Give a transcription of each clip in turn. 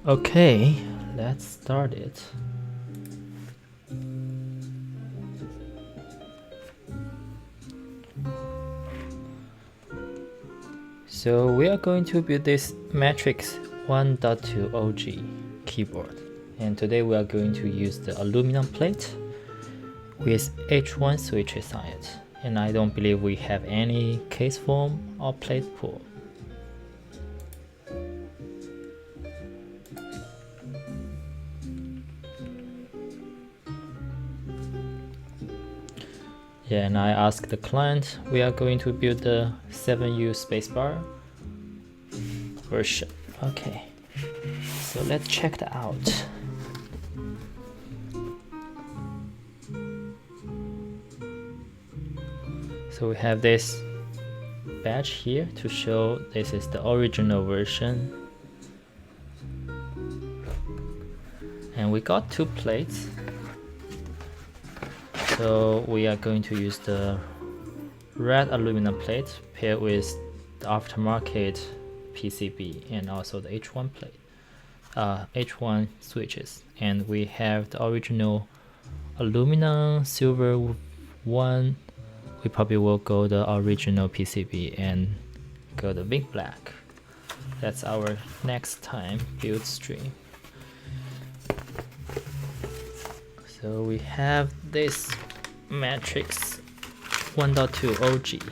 Okay, let's start it. So we are going to build this Matrix 1.2 OG keyboard, and today we are going to use the aluminum plate with H1 switches on it, and I don't believe we have any case foam or plate pull. Yeah, and I asked the client, we are going to build the 7U spacebar version. Okay, so let's check that out. So we have this badge here to show this is the original version. And we got 2 plates. So we are going to use the red aluminum plate paired with the aftermarket PCB and also the H1 plate, H1 switches. And we have the original aluminum silver one. We probably will go the original PCB and go the big black. That's our next time build stream. So we have this Matrix 1.2 OG.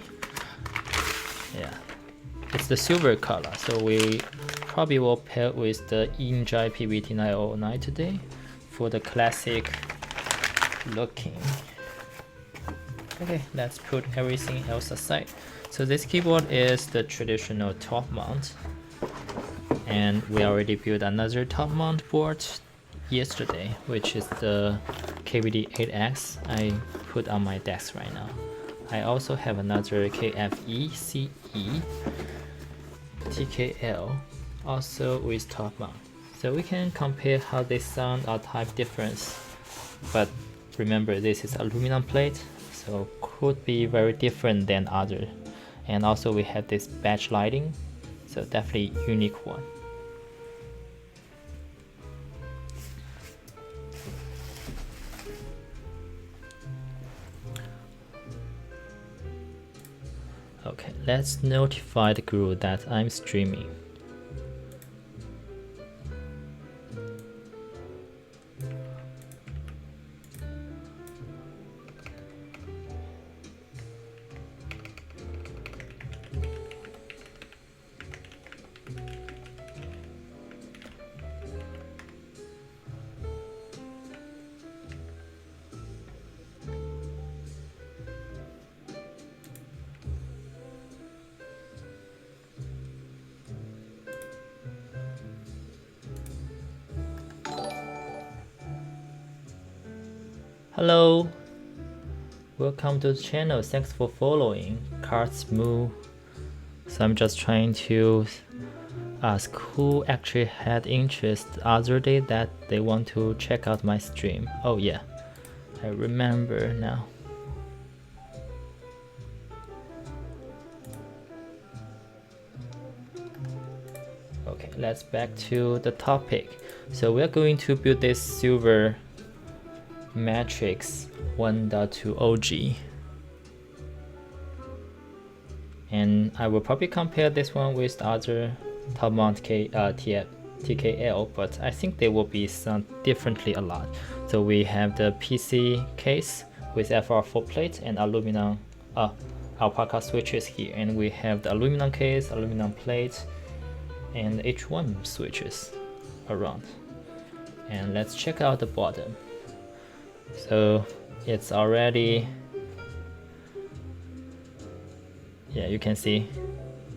Yeah, it's the silver color, so we probably will pair it with the EnjoyPBT 909 today for the classic looking. Okay, let's put everything else aside. So this keyboard is the traditional top mount, and we already built another top mount board yesterday, which is the KVD 8X I put on my desk right now. I also have another KFE CE TKL also with top mount, so we can compare how they sound or type difference. But remember, this is aluminum plate, so could be very different than other. And also we have this badge lighting, so definitely unique one. Okay, let's notify the group that I'm streaming. Hello, welcome to the channel. Thanks for following. Cards move. So I'm just trying to ask who actually had interest the other day that they want to check out my stream. Oh yeah, I remember now. Okay, let's back to the topic. So we're going to build this silver Matrix 1.2 OG, and I will probably compare this one with the other top mount TKL, but I think they will be sound differently a lot. So we have the PC case with FR4 plate and aluminum alpaca switches here, and we have the aluminum case, aluminum plate, and H1 switches around. And let's check out the bottom. So it's already, yeah, you can see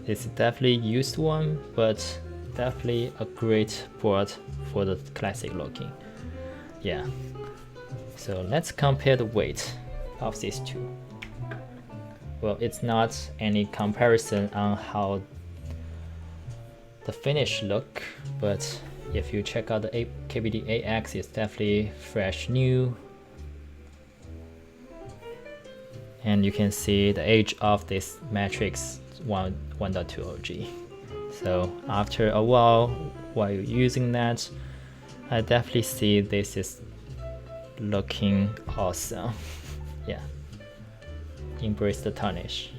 it's definitely used one, but definitely a great board for the classic looking. Yeah, so let's compare the weight of these two. Well, it's not any comparison on how the finish look, but if you check out the KVD 8X, it's definitely fresh new. And you can see the age of this Matrix 1.2 OG. So after a while, while you're using that, I definitely see this is looking awesome. Yeah, embrace the tarnish.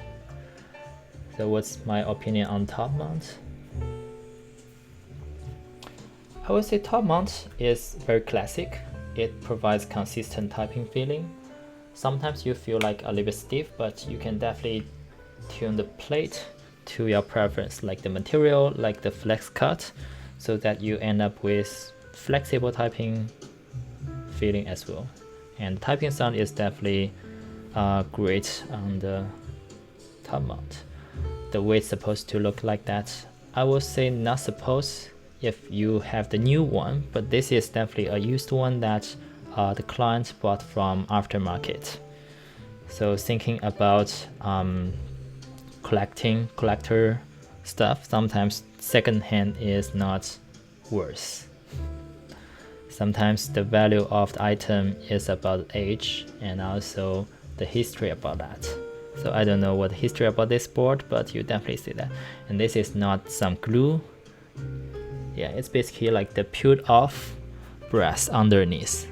So what's my opinion on top mount? I would say top mount is very classic. It provides consistent typing feeling. Sometimes you feel like a little bit stiff, but you can definitely tune the plate to your preference, like the material, like the flex cut, so that you end up with flexible typing feeling as well. And typing sound is definitely great on the top mount. The way it's supposed to look like that, I would say not supposed if you have the new one, but this is definitely a used one that the client bought from aftermarket. So thinking about collector stuff, sometimes secondhand is not worse. Sometimes the value of the item is about age and also the history about that. So I don't know what the history about this board, but you definitely see that. And this is not some glue. Yeah, it's basically like the peeled off brass underneath.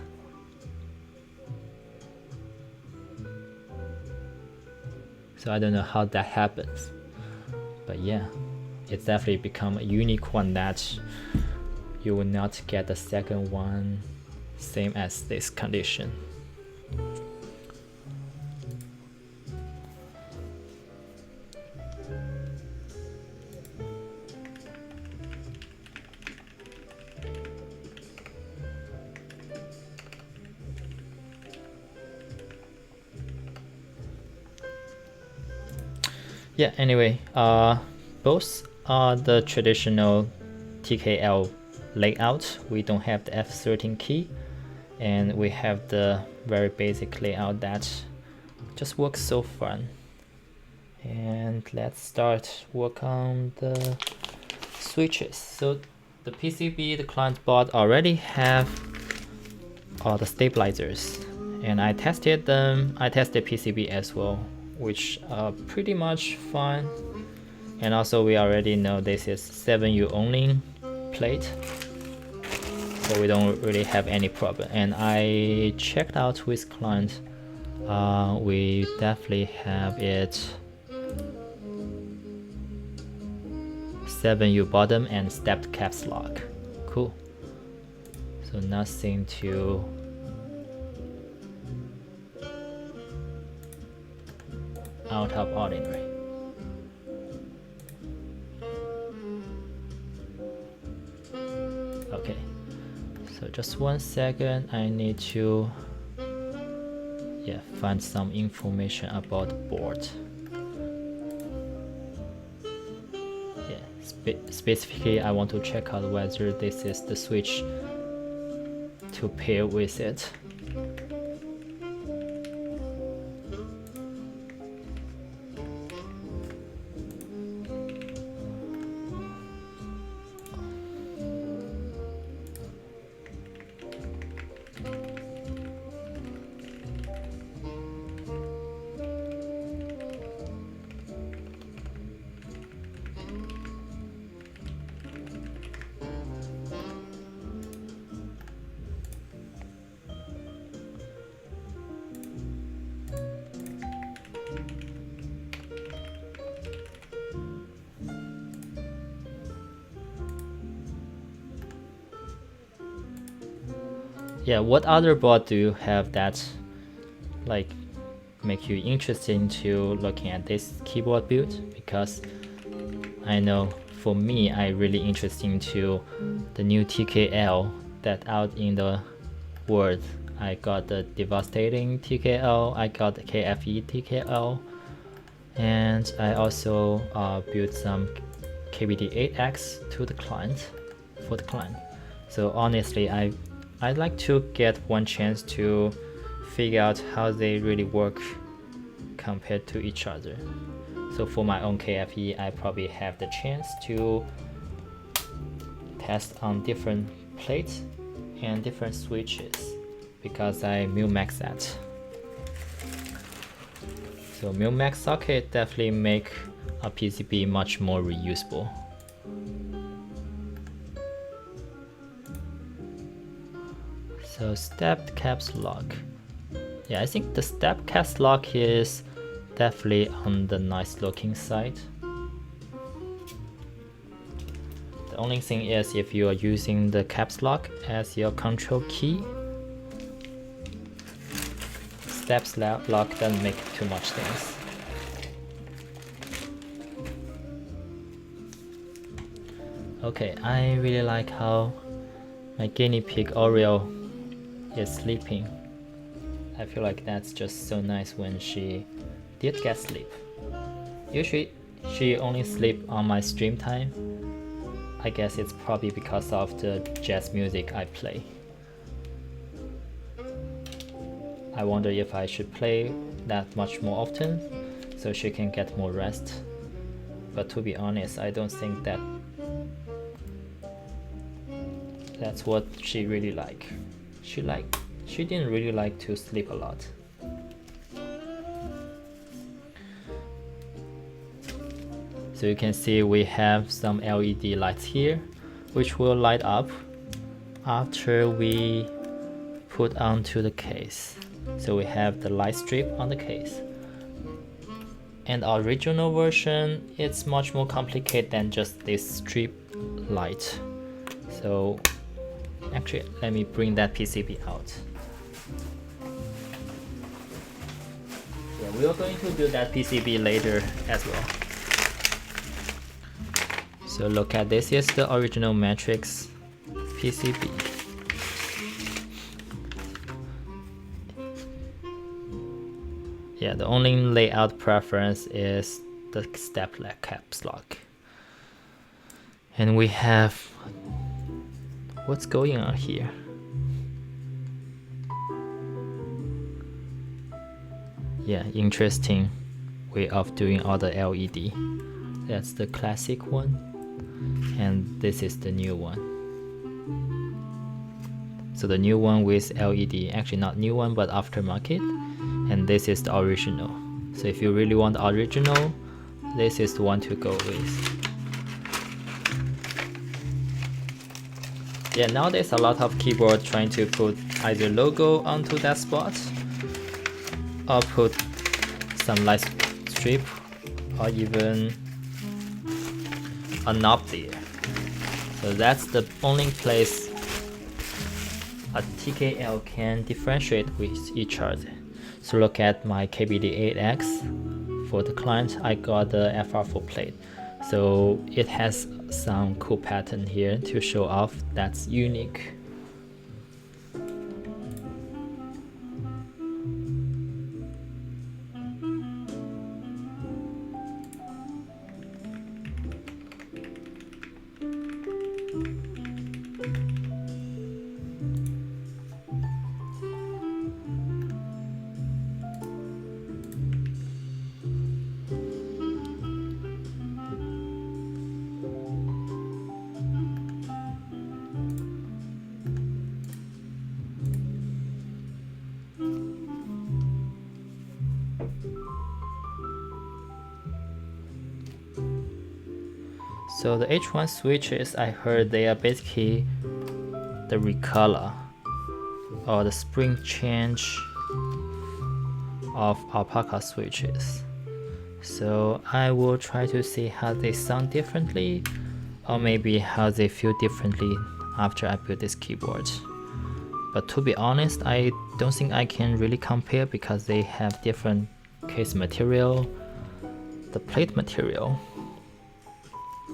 So I don't know how that happens, but yeah, it's definitely become a unique one that you will not get the second one same as this condition. Yeah, anyway, both are the traditional TKL layout. We don't have the F13 key, and we have the very basic layout that just works so fun. And let's start work on the switches. So the PCB the client bought already have all the stabilizers, and I tested them. I tested PCB as well, which are pretty much fine. And also we already know this is 7U only plate, so we don't really have any problem. And I checked out with client, we definitely have it 7U bottom and stepped caps lock. Cool. So nothing to out of ordinary. Okay, so just 1 second, I need to find some information about the board. Specifically I want to check out whether this is the switch to pair with it. Yeah, what other board do you have that like make you interested into looking at this keyboard build? Because I know for me, I really interested into the new TKL that out in the world. I got the devastating TKL, I got the KFE TKL, and I also built some KBD 8X to the client for the client. So honestly, I'd like to get one chance to figure out how they really work compared to each other. So for my own KFE, I probably have the chance to test on different plates and different switches because I Mil-Max that. So Mil-Max socket definitely make a PCB much more reusable. So stepped caps lock. Yeah, I think the step caps lock is definitely on the nice looking side. The only thing is if you are using the caps lock as your control key, steps lock doesn't make too much sense. Okay, I really like how my guinea pig Oreo is sleeping. I feel like that's just so nice when she did get sleep. Usually she only sleep on my stream time. I guess it's probably because of the jazz music I play. I wonder if I should play that much more often so she can get more rest. But to be honest, I don't think that's what she really like. She didn't really like to sleep a lot. So you can see we have some LED lights here, which will light up after we put onto the case. So we have the light strip on the case. And our original version, it's much more complicated than just this strip light. So actually, let me bring that PCB out. Yeah, we are going to do that PCB later as well. So look at this, is the original Matrix PCB. Yeah, the only layout preference is the step caps lock. And we have, what's going on here? Yeah, interesting way of doing all the LED. That's the classic one, and this is the new one. So the new one with LED, actually not new one but aftermarket, and this is the original. So if you really want the original, this is the one to go with. Yeah, nowadays a lot of keyboards trying to put either logo onto that spot or put some light strip or even a knob there. So that's the only place a TKL can differentiate with each other. So look at my KBD8X. For the client, I got the FR4 plate. So it has some cool pattern here to show off that's unique. So the H1 switches, I heard they are basically the recolor or the spring change of alpaca switches. So I will try to see how they sound differently, or maybe how they feel differently after I build this keyboard. But to be honest, I don't think I can really compare because they have different case material, the plate material.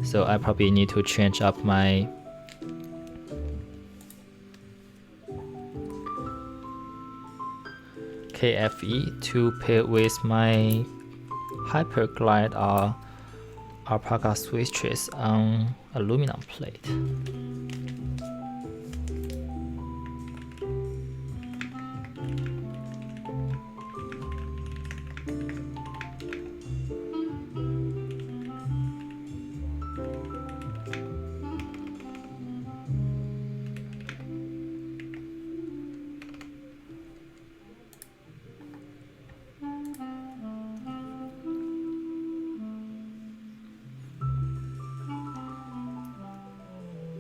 So I probably need to change up my KFE to pair with my Hyperglide or alpaca switches on aluminum plate.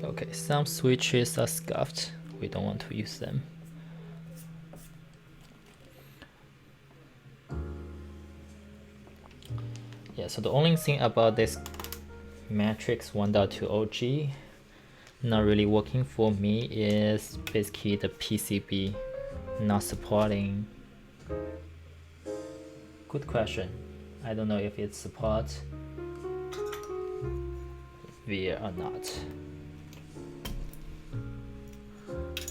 Okay, some switches are scuffed. We don't want to use them. Yeah, so the only thing about this Matrix 1.2 OG not really working for me is basically the PCB not supporting. Good question. I don't know if it supports VIA or not.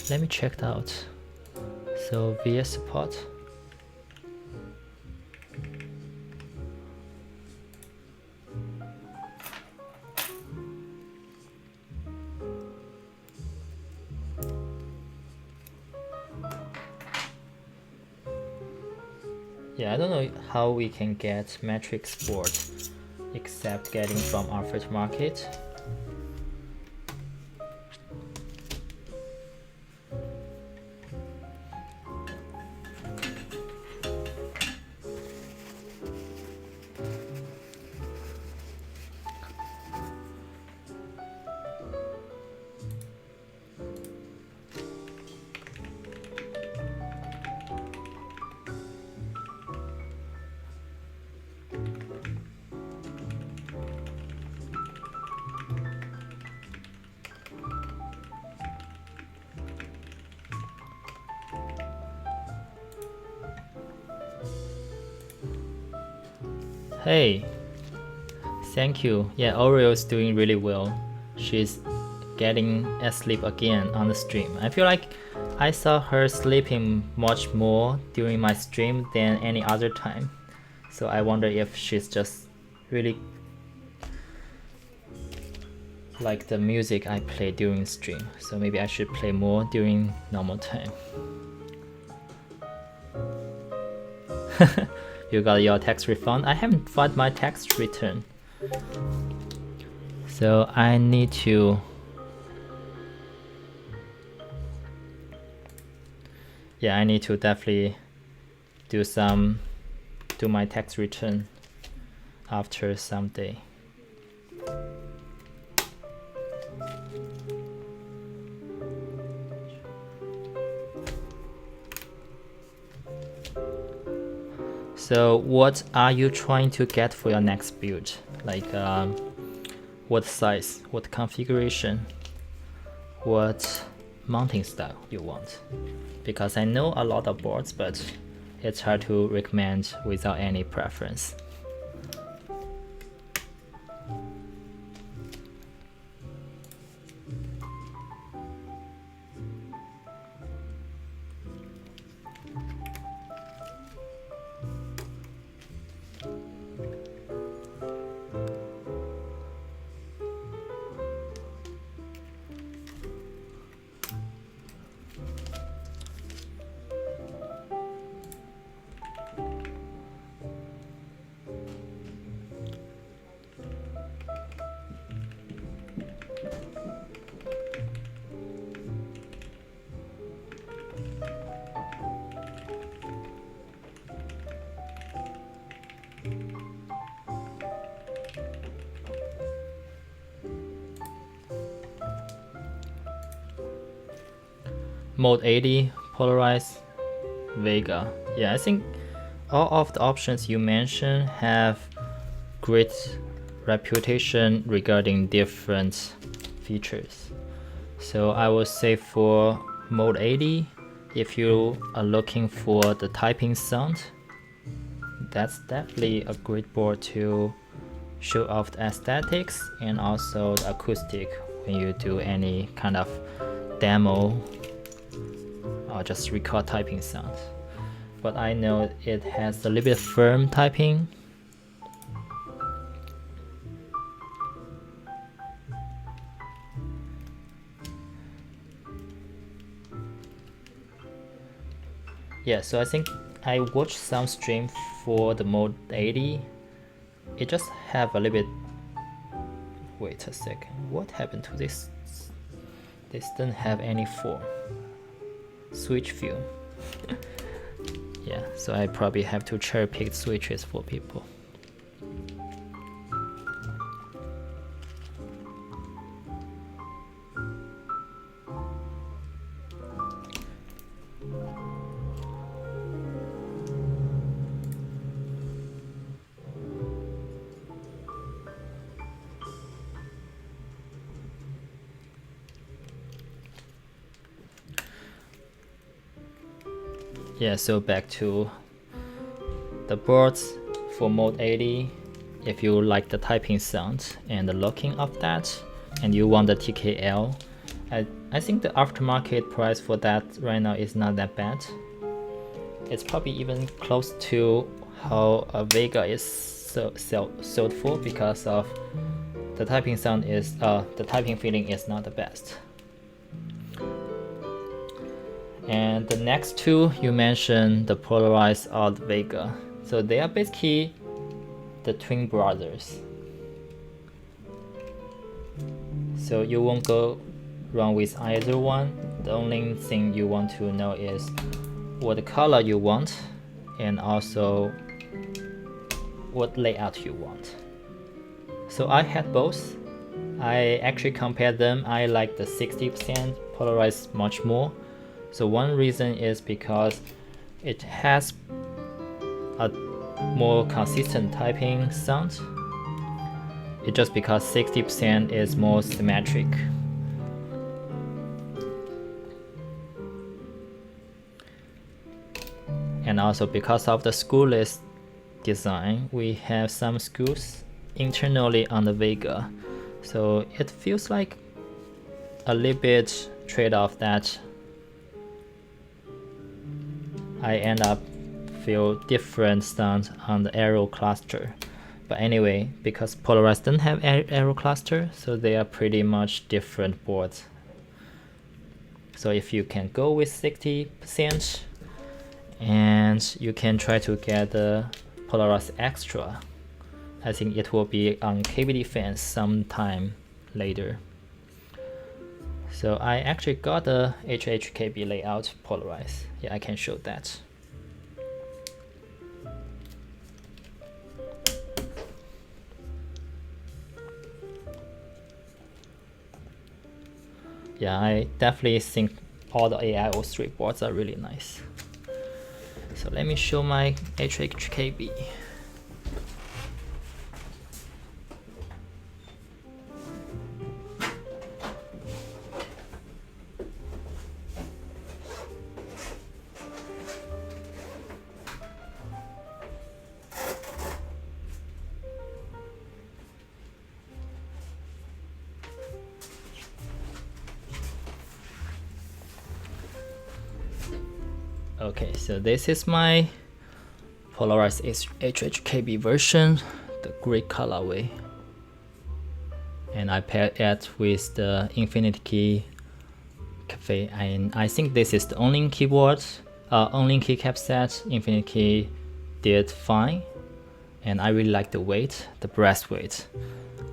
Let me check it out. So VIA support. Yeah, I don't know how we can get Matrix board except getting from aftermarket. Hey, thank you. Yeah, Oreo's doing really well. She's getting asleep again on the stream. I feel like I saw her sleeping much more during my stream than any other time. So I wonder if she's just really like the music I play during stream. So maybe I should play more during normal time. You got your tax refund? I haven't filed my tax return. So I need to... Yeah, I need to definitely do my tax return after some day. So what are you trying to get for your next build? Like what size, what configuration, what mounting style you want? Because I know a lot of boards, but it's hard to recommend without any preference. Mode 80, Polaris, Vega. Yeah, I think all of the options you mentioned have great reputation regarding different features. So I would say for Mode 80, if you are looking for the typing sound, that's definitely a great board to show off the aesthetics and also the acoustic when you do any kind of demo or just record typing sounds. But I know it has a little bit firm typing. Yeah, so I think I watched some stream for the Mode 80. It just have a little bit... Wait a second, what happened to this? This doesn't have any form. Switch film. Yeah, so I probably have to cherry pick switches for people. Yeah, so back to the boards for mode 80. If you like the typing sound and the looking of that, and you want the TKL, I think the aftermarket price for that right now is not that bad. It's probably even close to how a Vega is sold for, because of the typing sound is the typing feeling is not the best. And the next two you mentioned, the Polaris or the Vega, so they are basically the twin brothers. So you won't go wrong with either one. The only thing you want to know is what color you want, and also what layout you want. So I had both. I actually compared them. I like the 60% Polaris much more. So one reason is because it has a more consistent typing sound. It's just because 60% is more symmetric. And also because of the screwless design, we have some screws internally on the Vega. So it feels like a little bit trade-off that I end up feel different sounds on the arrow cluster. But anyway, because Polaris doesn't have arrow cluster, so they are pretty much different boards. So if you can go with 60%, and you can try to get the Polaris Extra, I think it will be on KB Defense sometime later. So I actually got the HHKB layout Polaris. Yeah, I can show that. Yeah, I definitely think all the AIO3 boards are really nice. So let me show my HHKB. Okay, so this is my Polaris HHKB version, the gray colorway. And I paired it with the Infinity Key Cafe, and I think this is the only keyboard, only keycap set Infinity Key did fine. And I really like the weight, the brass weight.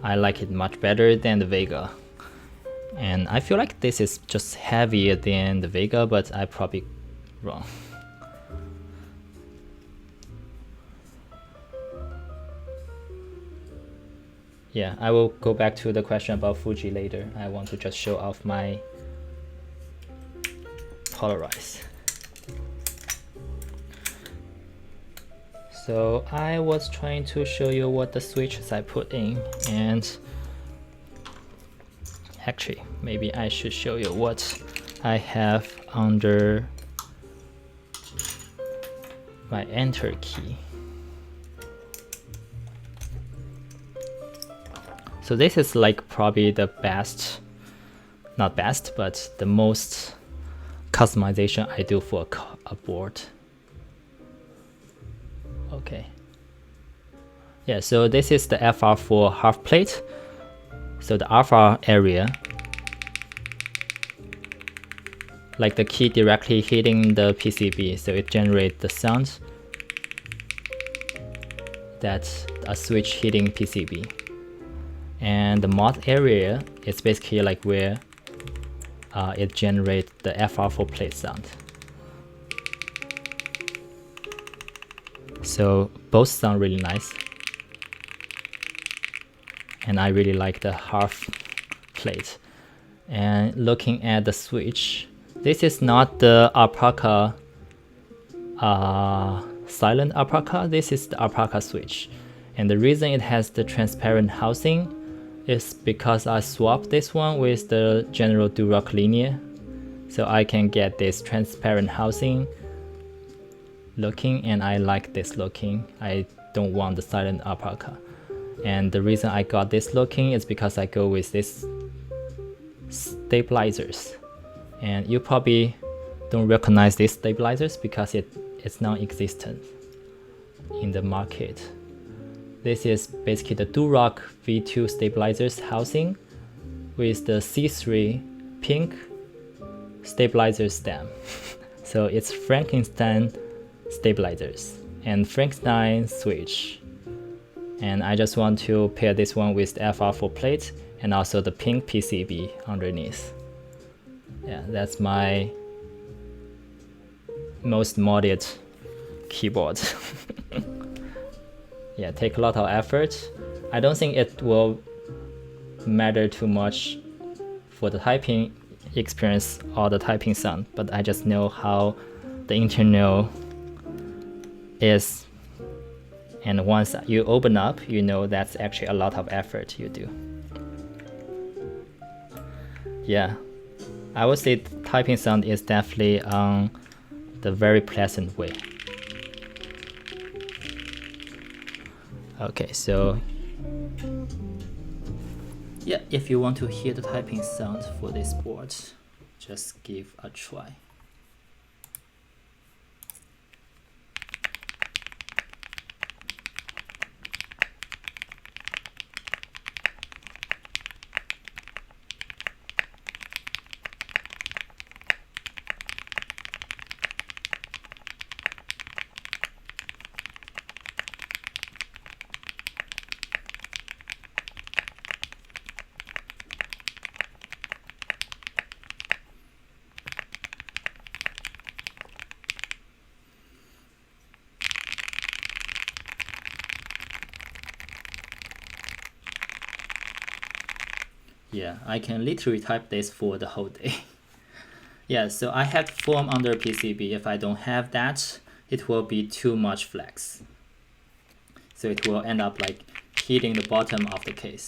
I like it much better than the Vega. And I feel like this is just heavier than the Vega, but I probably wrong. Yeah, I will go back to the question about Fuji later. I want to just show off my Polaris. So I was trying to show you what the switches I put in, and actually maybe I should show you what I have under my enter key. So this is like probably the best, not best, but the most customization I do for a board. Okay. Yeah, so this is the FR4 half plate. So the FR area, like the key directly hitting the PCB, so it generates the sound that's a switch hitting PCB. And the mod area is basically like where it generates the FR4 plate sound. So both sound really nice, and I really like the half plate. And looking at the switch, this is not the alpaca silent alpaca, this is the alpaca switch. And the reason it has the transparent housing is because I swapped this one with the general Durock linear, so I can get this transparent housing looking, and I like this looking. I don't want the silent alpaca. And the reason I got this looking is because I go with this stabilizers. And you probably don't recognize these stabilizers because it's non-existent in the market. This is basically the Durock V2 stabilizers housing with the C3 pink stabilizer stem. So it's Frankenstein stabilizers and Frankenstein switch. And I just want to pair this one with the FR4 plate and also the pink PCB underneath. Yeah, that's my most modded keyboard. Yeah, take a lot of effort. I don't think it will matter too much for the typing experience or the typing sound, but I just know how the internal is, and once you open up, you know that's actually a lot of effort you do. Yeah, I would say the typing sound is definitely on the very pleasant way. Okay, so yeah, if you want to hear the typing sound for this board, just give a try. Yeah, I can literally type this for the whole day. Yeah, so I have foam under PCB. If I don't have that, it will be too much flex. So it will end up like hitting the bottom of the case.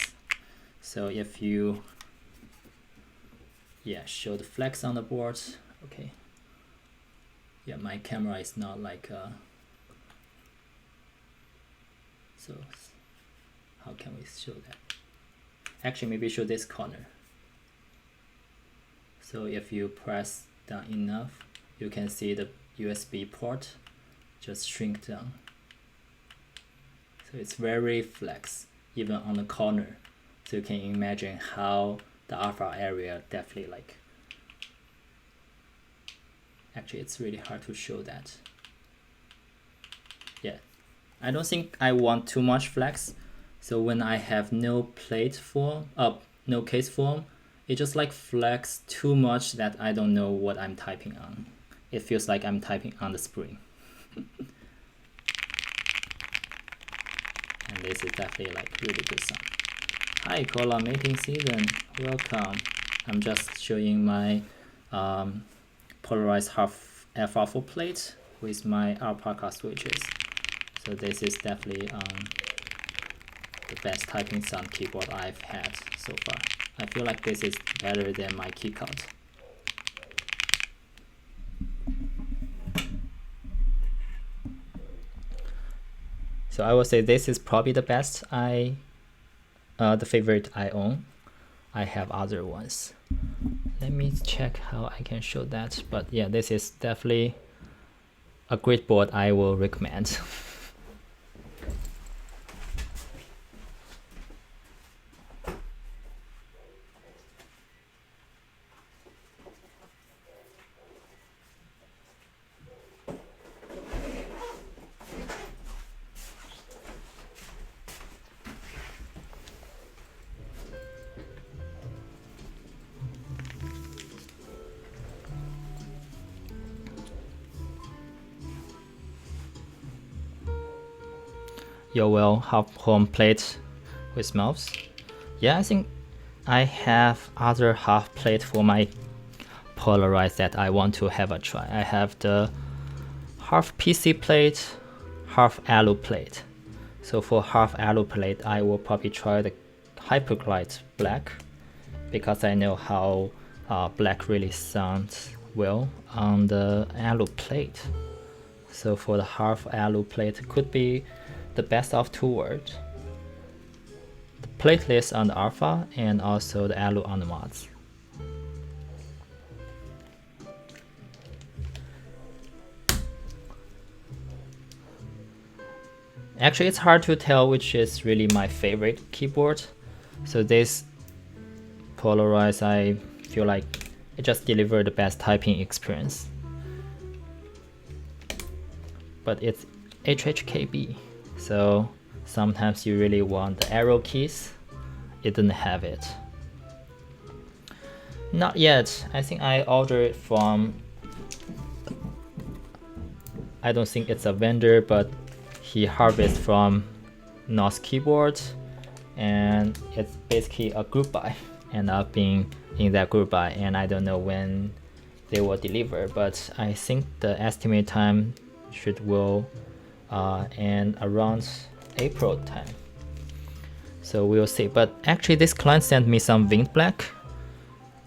So if you, yeah, show the flex on the board, okay. Yeah, my camera is not like, so how can we show that? Actually, maybe show this corner. So if you press down enough, you can see the USB port just shrink down. So it's very flex, even on the corner. So you can imagine how the alpha area definitely like, actually it's really hard to show that. Yeah, I don't think I want too much flex. So when I have no plate form, no case form, it just like flex too much that I don't know what I'm typing on. It feels like I'm typing on the spring. And this is definitely like really good sound. Hi Cola, mating season, welcome. I'm just showing my Polaris half FR4 plate with my alpaca switches. So this is definitely the best typing sound keyboard I've had so far. I feel like this is better than my Keycult. So I would say this is probably the best the favorite I own. I have other ones. Let me check how I can show that. But yeah, this is definitely a great board I will recommend. Your well half home plate with mouse. Yeah, I think I have other half plate for my Polaris that I want to have a try. I have the half PC plate, half alu plate. So for half alu plate, I will probably try the Hyperglide black because I know how black really sounds well on the alu plate. So for the half alu plate could be the best of two worlds. The plateless on the alpha and also the alu on the mods. Actually, it's hard to tell which is really my favorite keyboard. So this Polaris, I feel like it just delivered the best typing experience. But it's HHKB, so sometimes you really want the arrow keys. It didn't have it. Not yet. I think I ordered it from, I don't think it's a vendor, but he harvests from North Keyboard, and it's basically a group buy, and I've been in that group buy, and I don't know when they will deliver, but I think the estimate time will end around April time, so we'll see. But actually this client sent me some winged black.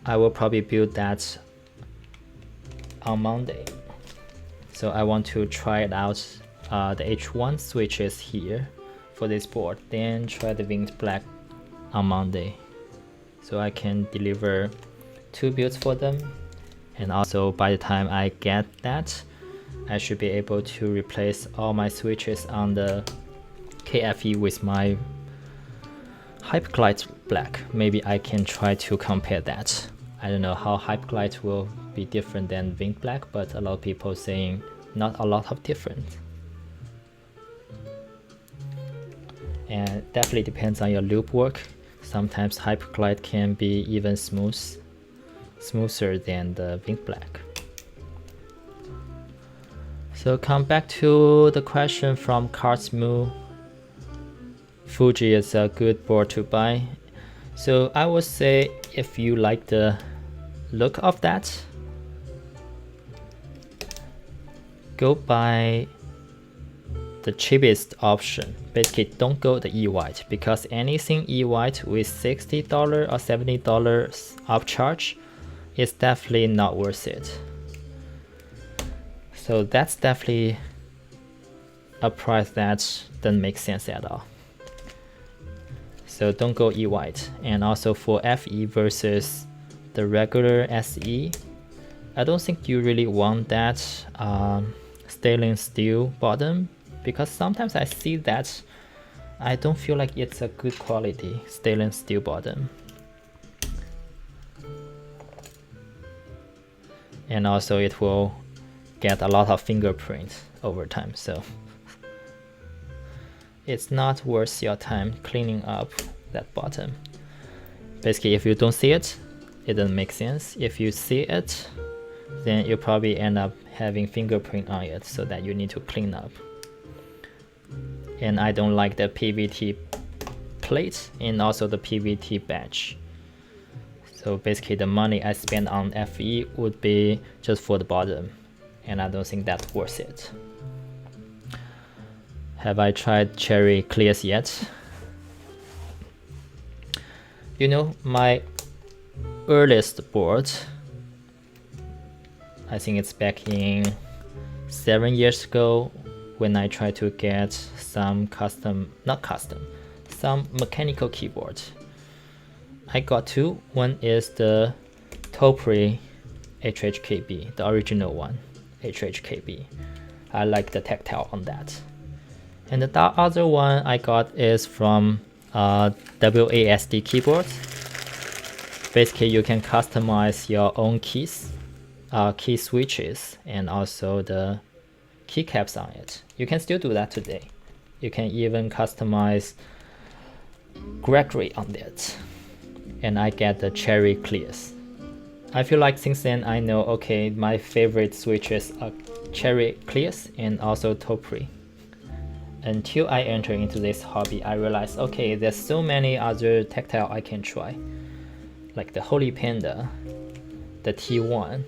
I will probably build that on Monday, so I want to try it out. The H1 switch is here for this board, then try the winged black on Monday, so I can deliver 2 builds for them. And also by the time I get that, I should be able to replace all my switches on the KFE with my Hyperglide black. Maybe I can try to compare that. I don't know how Hyperglide will be different than winged black, but a lot of people saying not a lot of difference. And definitely depends on your loop work. Sometimes Hyperglide can be even smoother than the winged black. So come back to the question from Kartsmu. Fuji is a good board to buy. So I would say if you like the look of that, go buy the cheapest option. Basically don't go the E-white, because anything E-white with $60 or $70 upcharge is definitely not worth it. So that's definitely a price that doesn't make sense at all. So don't go E-white. And also for FE versus the regular SE, I don't think you really want that stainless steel bottom, because sometimes I see that I don't feel like it's a good quality stainless steel bottom. And also it will get a lot of fingerprints over time, so it's not worth your time cleaning up that bottom. Basically, if you don't see it, it doesn't make sense. If you see it, then you probably end up having fingerprint on it, so that you need to clean up. And I don't like the PBT plate and also the PBT badge. So basically the money I spend on FE would be just for the bottom, and I don't think that's worth it. Have I tried cherry clears yet? You know, my earliest board, I think it's back in 7 years ago, when I tried to get some some mechanical keyboard. I got 2. One is the Topri HHKB, the original one, HHKB. I like the tactile on that. And the other one I got is from WASD keyboards. Basically, you can customize your own keys, key switches, and also the keycaps on it. You can still do that today. You can even customize Gregory on it. And I get the cherry clears. I feel like since then I know, okay, my favorite switches are cherry clears and also Topri. Until I enter into this hobby, I realized, okay, there's so many other tactile I can try, like the Holy Panda, the T1.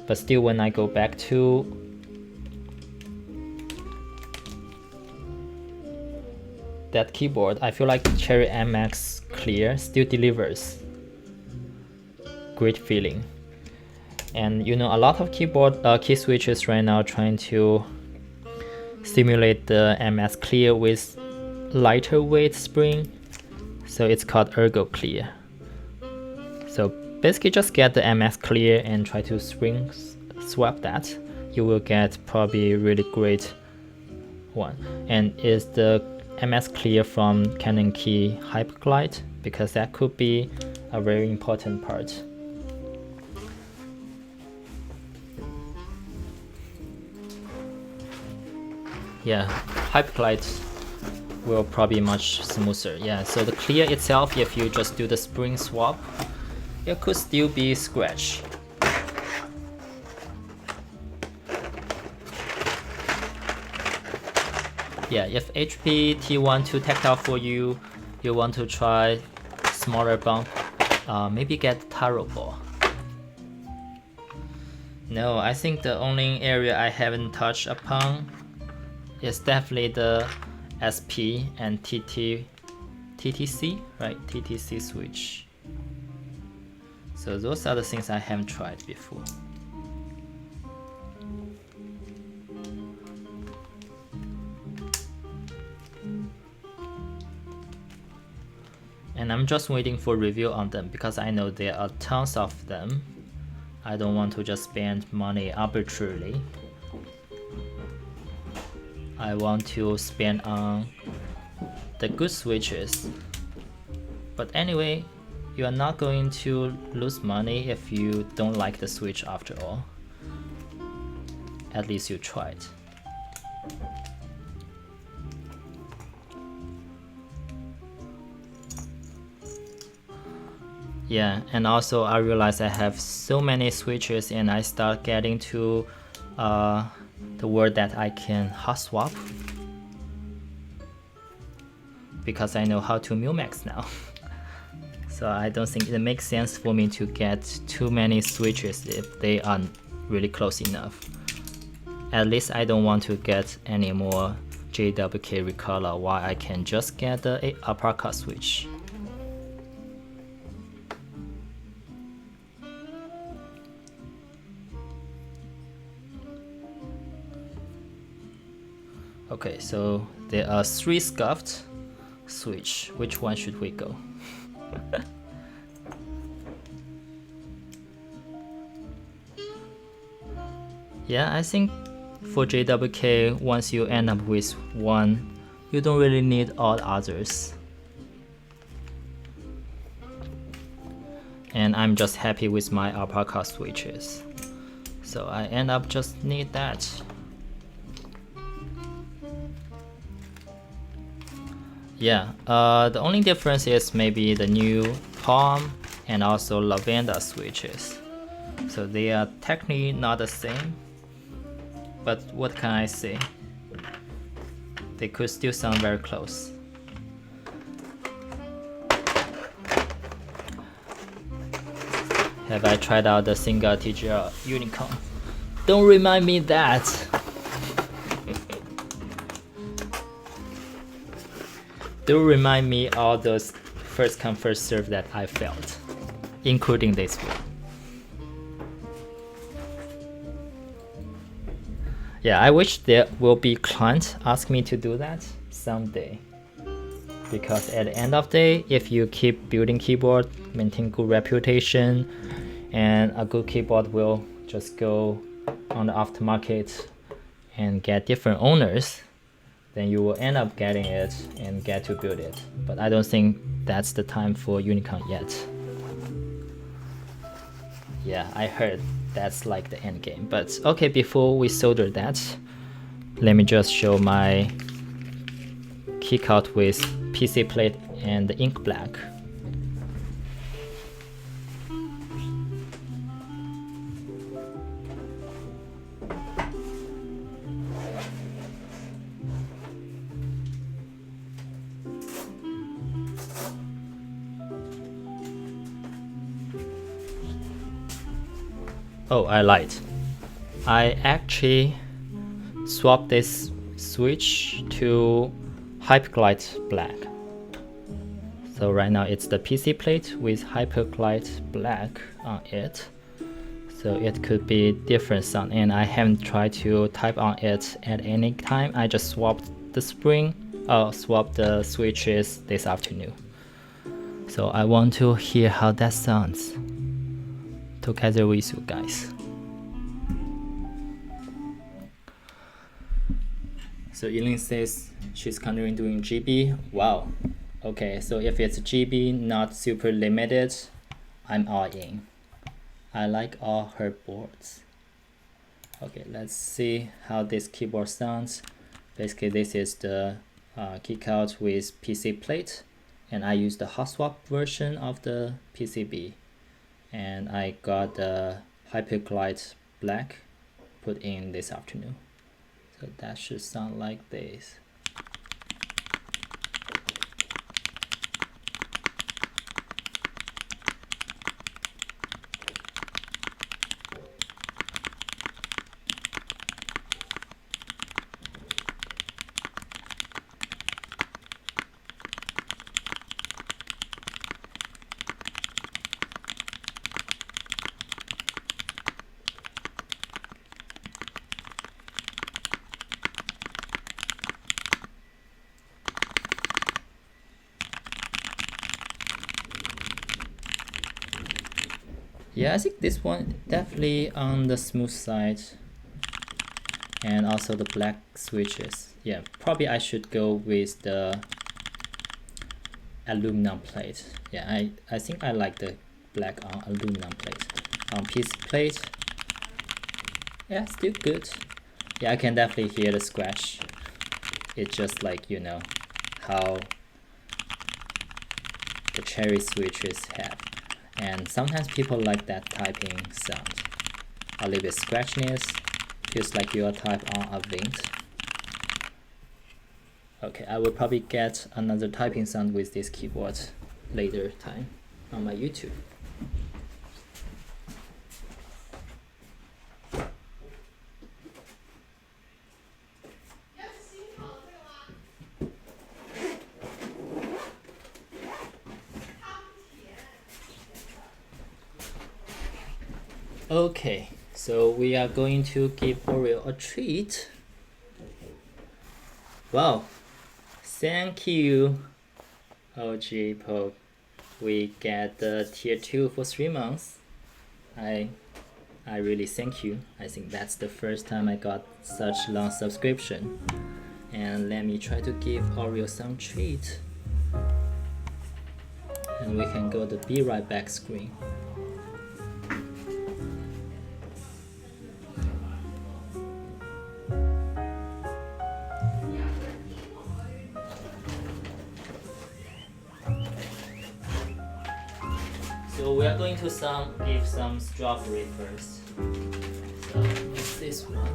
But still, when I go back to that keyboard, I feel like Cherry MX Clear still delivers great feeling. And you know, a lot of keyboard key switches right now trying to simulate the MS Clear with lighter weight spring, so it's called Ergo Clear. So basically just get the MS Clear and try to spring swap that. You will get probably a really great one. And is the MS Clear from Canon Key Hyperglide, because that could be a very important part. Yeah, Hyperglide will probably much smoother. Yeah, so the clear itself, if you just do the spring swap, it could still be scratch. Yeah, if HPT want to tactile for you, you want to try smaller bump, maybe get taro ball. No, I think the only area I haven't touched upon is definitely the SP and TTC, right? TTC switch. So those are the things I haven't tried before. And I'm just waiting for review on them because I know there are tons of them. I don't want to just spend money arbitrarily. I want to spend on the good switches. But anyway, you are not going to lose money if you don't like the switch after all. At least you tried. Yeah, and also I realize I have so many switches and I start getting to the word that I can hot swap because I know how to Mumax now. So I don't think it makes sense for me to get too many switches if they aren't really close enough. At least I don't want to get any more JWK recolor while I can just get the uppercut switch. Okay, so there are 3 scuffed switch. Which one should we go? Yeah, I think for JWK, once you end up with one, you don't really need all others. And I'm just happy with my uppercut switches. So I end up just need that. Yeah, the only difference is maybe the new palm and also lavender switches. So they are technically not the same, but what can I say? They could still sound very close. Have I tried out the single TGR Unicorn? Don't remind me that! Do remind me all those first come first serve that I felt, including this one. Yeah, I wish there will be clients ask me to do that someday. Because at the end of the day, if you keep building keyboard, maintain good reputation, and a good keyboard will just go on the aftermarket and get different owners, then you will end up getting it and get to build it. But I don't think that's the time for Unicorn yet. Yeah, I heard that's like the end game. But okay, before we solder that, let me just show my Keycult with PC plate and the ink black. Oh, I lied. I actually swapped this switch to Hyperglide black. So right now it's the PC plate with Hyperglide black on it. So it could be different sound, and I haven't tried to type on it at any time. I just swapped the swapped the switches this afternoon. So I want to hear how that sounds together with you guys. So Eileen says she's considering doing GB. Wow. Okay, so if it's GB, not super limited, I'm all in. I like all her boards. Okay, let's see how this keyboard sounds. Basically, this is the Keycult with PC plate, and I use the hot swap version of the PCB. And I got the Hyperglide black put in this afternoon. So that should sound like this. Yeah, I think this one definitely on the smooth side, and also the black switches. Yeah, probably I should go with the aluminum plate. Yeah, I think I like the black on aluminum plate. On piece plate, yeah, still good. Yeah, I can definitely hear the scratch. It's just like, you know, how the cherry switches have. And sometimes people like that typing sound. A little bit scratchiness, feels like you are type on a vent. Okay, I will probably get another typing sound with this keyboard later time on my YouTube. Okay, so we are going to give Oreo a treat. Wow, thank you, OG Pope. We get the tier 2 for 3 months. I really thank you. I think that's the first time I got such long subscription. And let me try to give Oreo some treat. And we can go to be right back screen. So we are going to give some strawberry first. So it's this one.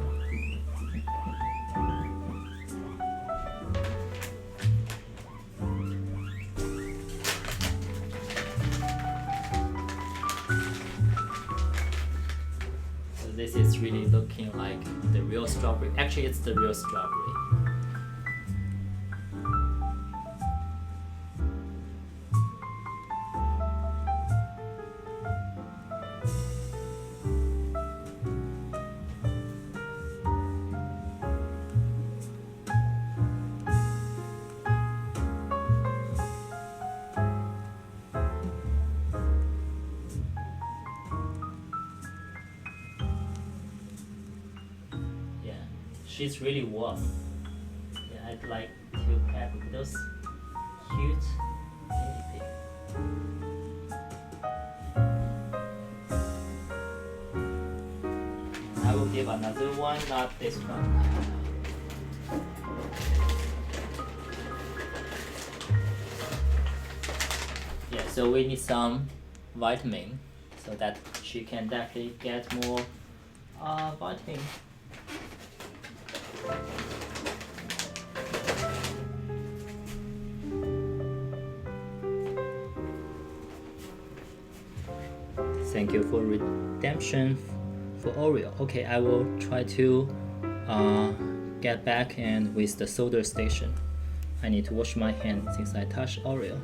So this is really looking like the real strawberry. Actually, it's the real strawberry. She's really warm. Yeah, I'd like to have those cute Guinea Pig. I will give another one, not this one. Yeah, so we need some vitamin so that she can definitely get more vitamin. Thank you for redemption for Oreo. Okay, I will try to get back and with the solder station. I need to wash my hand since I touched Oreo.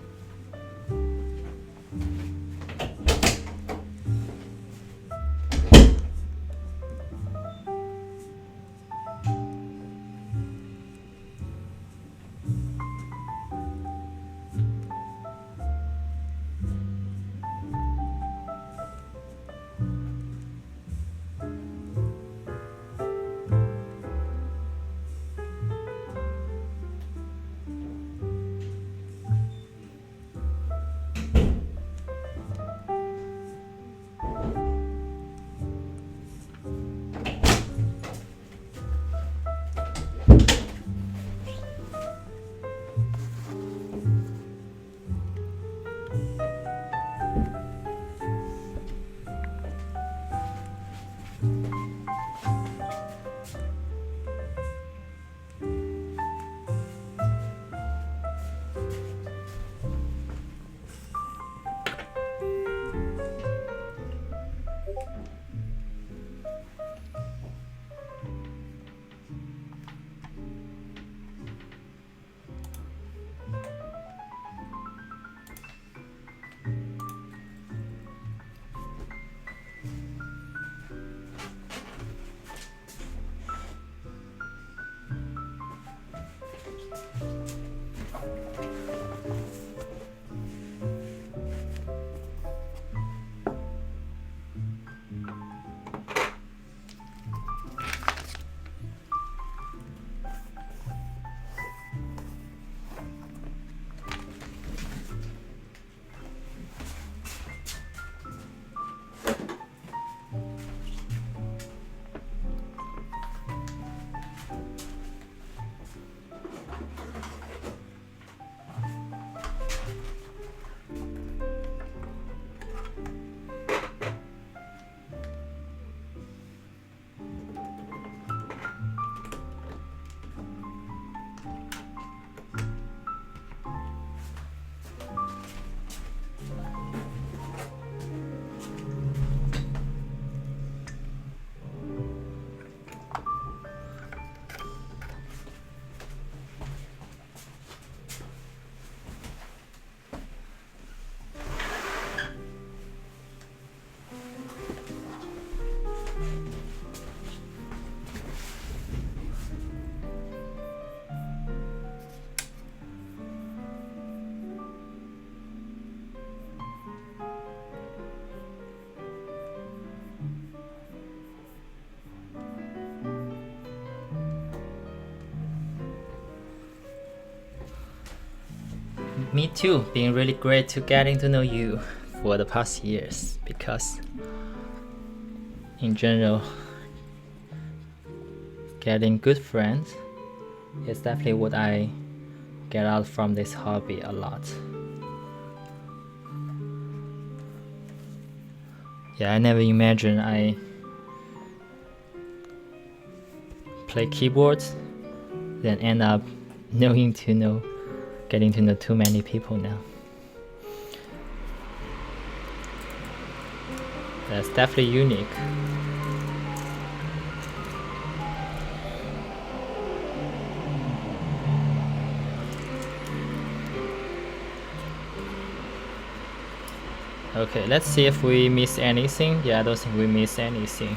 Me too, been really great to getting to know you for the past years, because in general, getting good friends is definitely what I get out from this hobby a lot. Yeah, I never imagined I play keyboards, then end up getting to know too many people now. That's definitely unique. Okay, let's see if we miss anything. Yeah, I don't think we miss anything.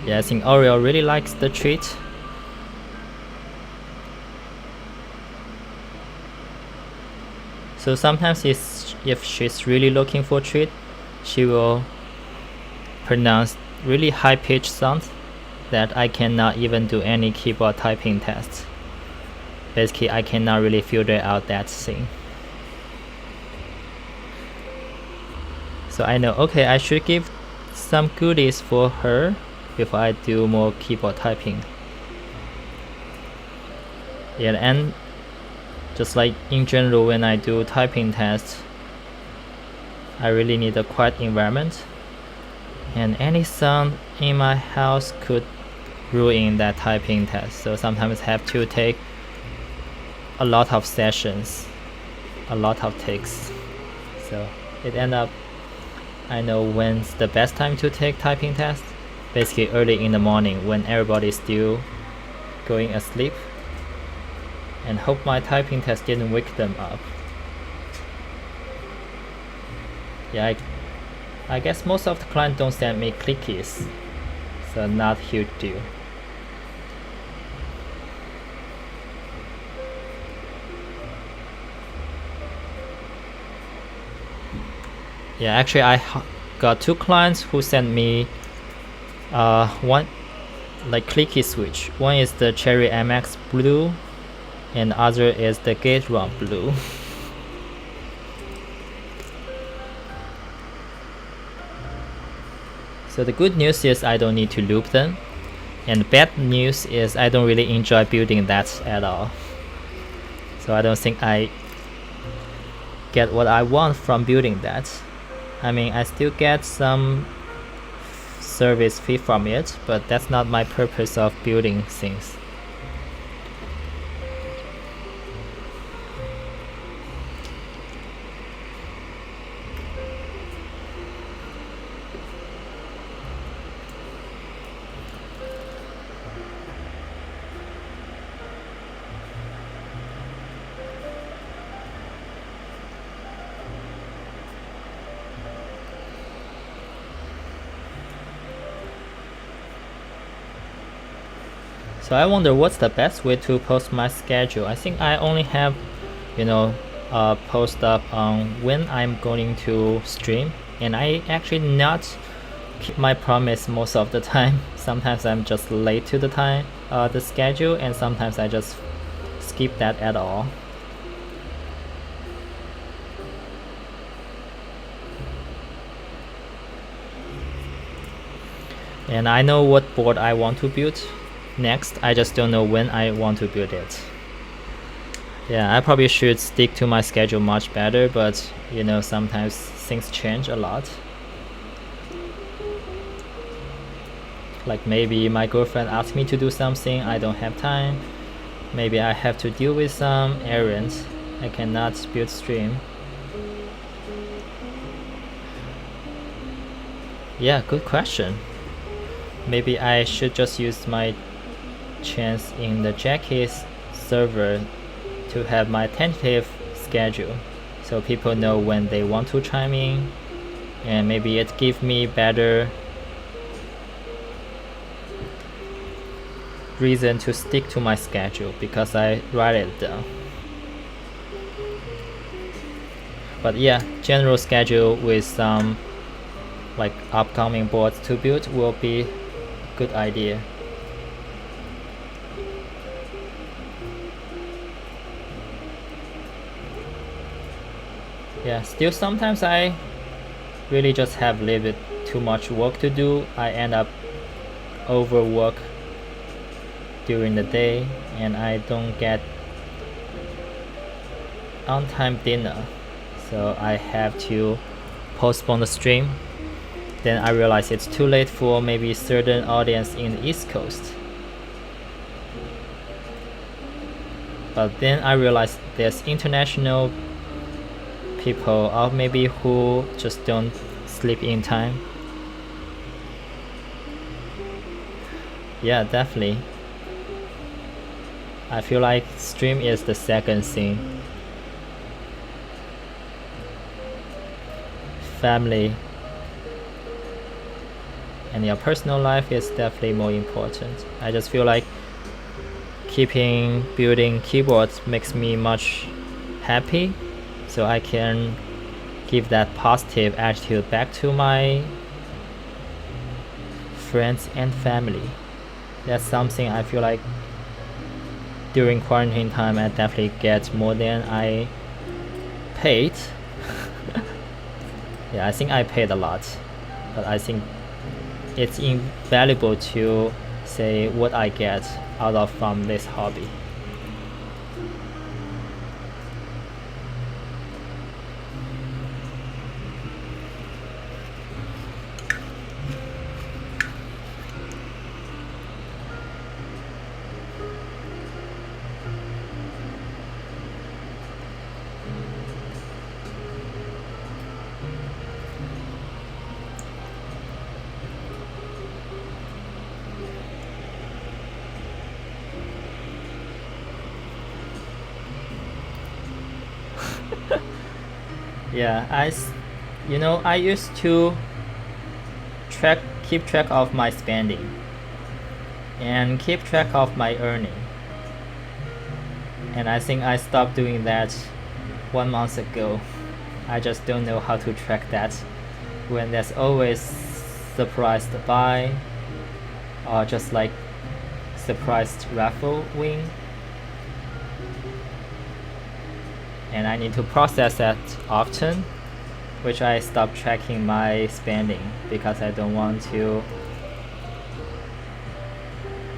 Yeah, I think Oreo really likes the treat. So sometimes if she's really looking for a treat, she will pronounce really high-pitched sounds that I cannot even do any keyboard typing tests. Basically, I cannot really filter out that thing. So I know, okay, I should give some goodies for her before I do more keyboard typing. Yeah, and just like in general, when I do typing tests, I really need a quiet environment, and any sound in my house could ruin that typing test. So sometimes I have to take a lot of sessions, a lot of takes. So it ends up, I know when's the best time to take typing tests. Basically early in the morning when everybody's still going asleep, and hope my typing test didn't wake them up. Yeah, I guess most of the clients don't send me clickies, so not huge deal. Yeah, actually I got 2 clients who sent me one like clicky switch. One is the Cherry MX blue, and the other is the Gate Run blue. So the good news is I don't need to loop them, and the bad news is I don't really enjoy building that at all. So I don't think I get what I want from building that. I mean, I still get some service fee from it, but that's not my purpose of building things. So I wonder what's the best way to post my schedule. I think I only have, post up on when I'm going to stream, and I actually not keep my promise most of the time. Sometimes I'm just late to the schedule, and sometimes I just skip that at all. And I know what board I want to build next, I just don't know when I want to build it. Yeah, I probably should stick to my schedule much better, but sometimes things change a lot. Like maybe my girlfriend asks me to do something, I don't have time. Maybe I have to deal with some errands, I cannot build stream. Yeah, good question. Maybe I should just use my chance in the Jackie's server to have my tentative schedule, so people know when they want to chime in, and maybe it gives me better reason to stick to my schedule because I write it down. But yeah, general schedule with some like upcoming boards to build will be good idea. Yeah, still sometimes I really just have a little bit too much work to do. I end up overwork during the day and I don't get on time dinner, so I have to postpone the stream. Then I realize it's too late for maybe certain audience in the East Coast. But then I realize there's international people or maybe who just don't sleep in time. Yeah, definitely. I feel like stream is the second thing. Family and your personal life is definitely more important. I just feel like keeping building keyboards makes me much happy, so I can give that positive attitude back to my friends and family. That's something I feel like during quarantine time I definitely get more than I paid. Yeah, I think I paid a lot, but I think it's invaluable to say what I get out of from this hobby. Yeah, I used to keep track of my spending and keep track of my earning, and I think I stopped doing that 1 month ago. I just don't know how to track that when there's always surprised buy or just like surprised raffle win, and I need to process that often, which I stopped tracking my spending because I don't want to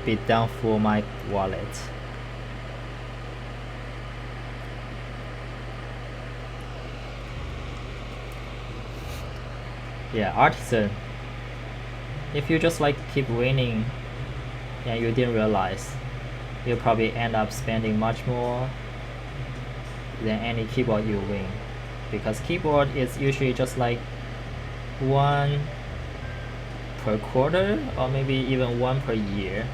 be down for my wallet. Yeah, artisan. If you just like keep winning and you didn't realize, you'll probably end up spending much more than any keyboard you win, because keyboard is usually just like one per quarter or maybe even one per year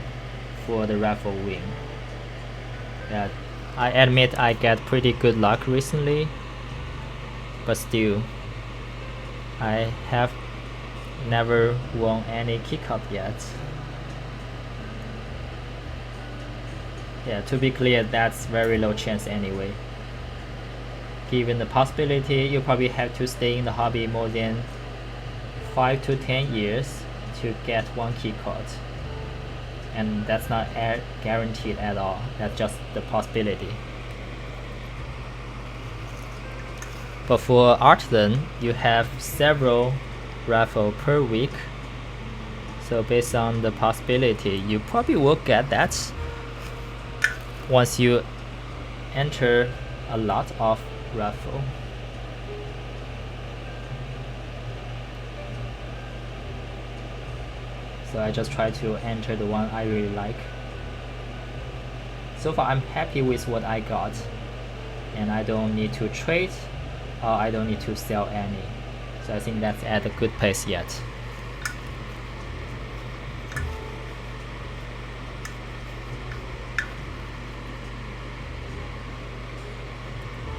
for the raffle win. Yeah, I admit I get pretty good luck recently, but still I have never won any Keycult yet. Yeah, to be clear, that's very low chance anyway. Given the possibility, you probably have to stay in the hobby more than 5 to 10 years to get one Keycult, and that's not guaranteed at all. That's just the possibility. But for artisan, you have several raffle per week, so based on the possibility, you probably will get that once you enter a lot of raffle. So I just try to enter the one I really like. So far I'm happy with what I got, and I don't need to trade or I don't need to sell any. So I think that's at a good pace yet.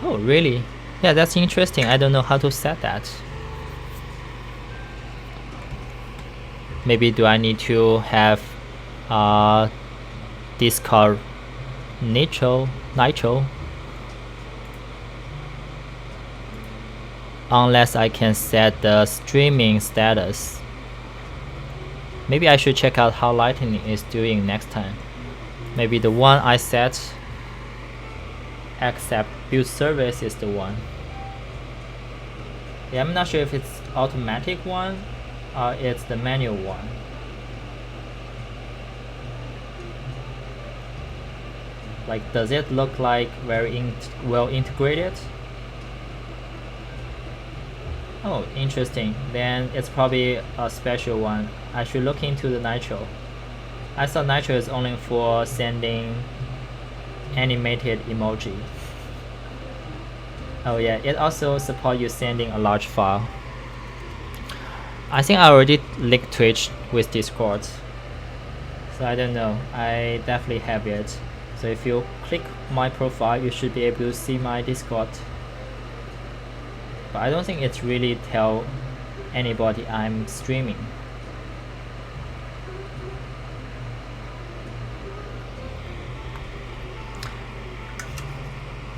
Oh really? Yeah, that's interesting. I don't know how to set that. Maybe do I need to have Discord Nitro? unless I can set the streaming status. Maybe I should check out how Lightning is doing next time. Maybe the one I set accept build service is the one. Yeah, I'm not sure if it's automatic one or it's the manual one. Like, does it look like very well integrated? Oh, interesting. Then it's probably a special one. I should look into the Nitro. I thought Nitro is only for sending animated emoji. Oh yeah, it also supports you sending a large file. I think I already linked Twitch with Discord. So I don't know. I definitely have it. So if you click my profile, you should be able to see my Discord. But I don't think it's really tell anybody I'm streaming.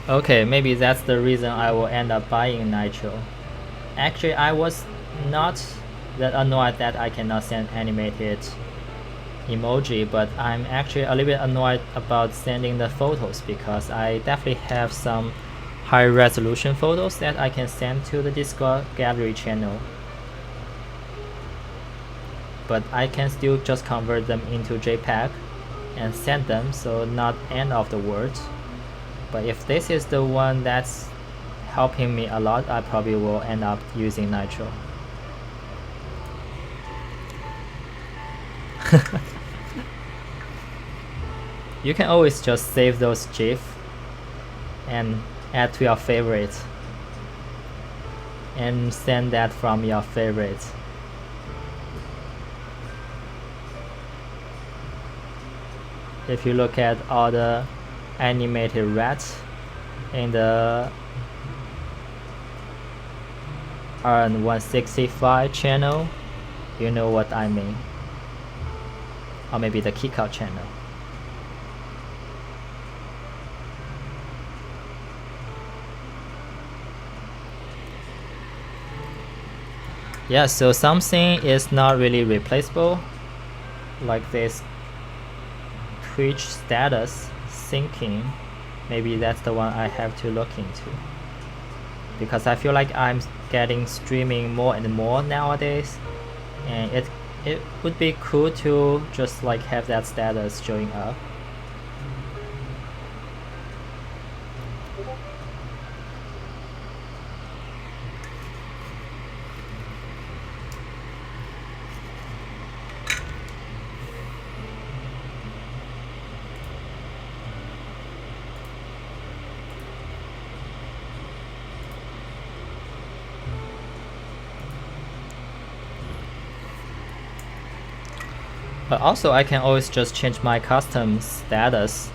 Okay, maybe that's the reason I will end up buying Nitro. Actually, I was not that annoyed that I cannot send animated emoji, but I'm actually a little bit annoyed about sending the photos, because I definitely have some high resolution photos that I can send to the Discord gallery channel, but I can still just convert them into JPEG and send them, so not end of the world. But if this is the one that's helping me a lot, I probably will end up using Nitro. You can always just save those GIF and add to your favorites and send that from your favorites. If you look at all the animated rats in the RN165 channel, you know what I mean. Or maybe the Keycult channel. Yeah, so something is not really replaceable, like this Twitch status syncing. Maybe that's the one I have to look into, because I feel like I'm getting streaming more and more nowadays, and it would be cool to just like have that status showing up. But also I can always just change my custom status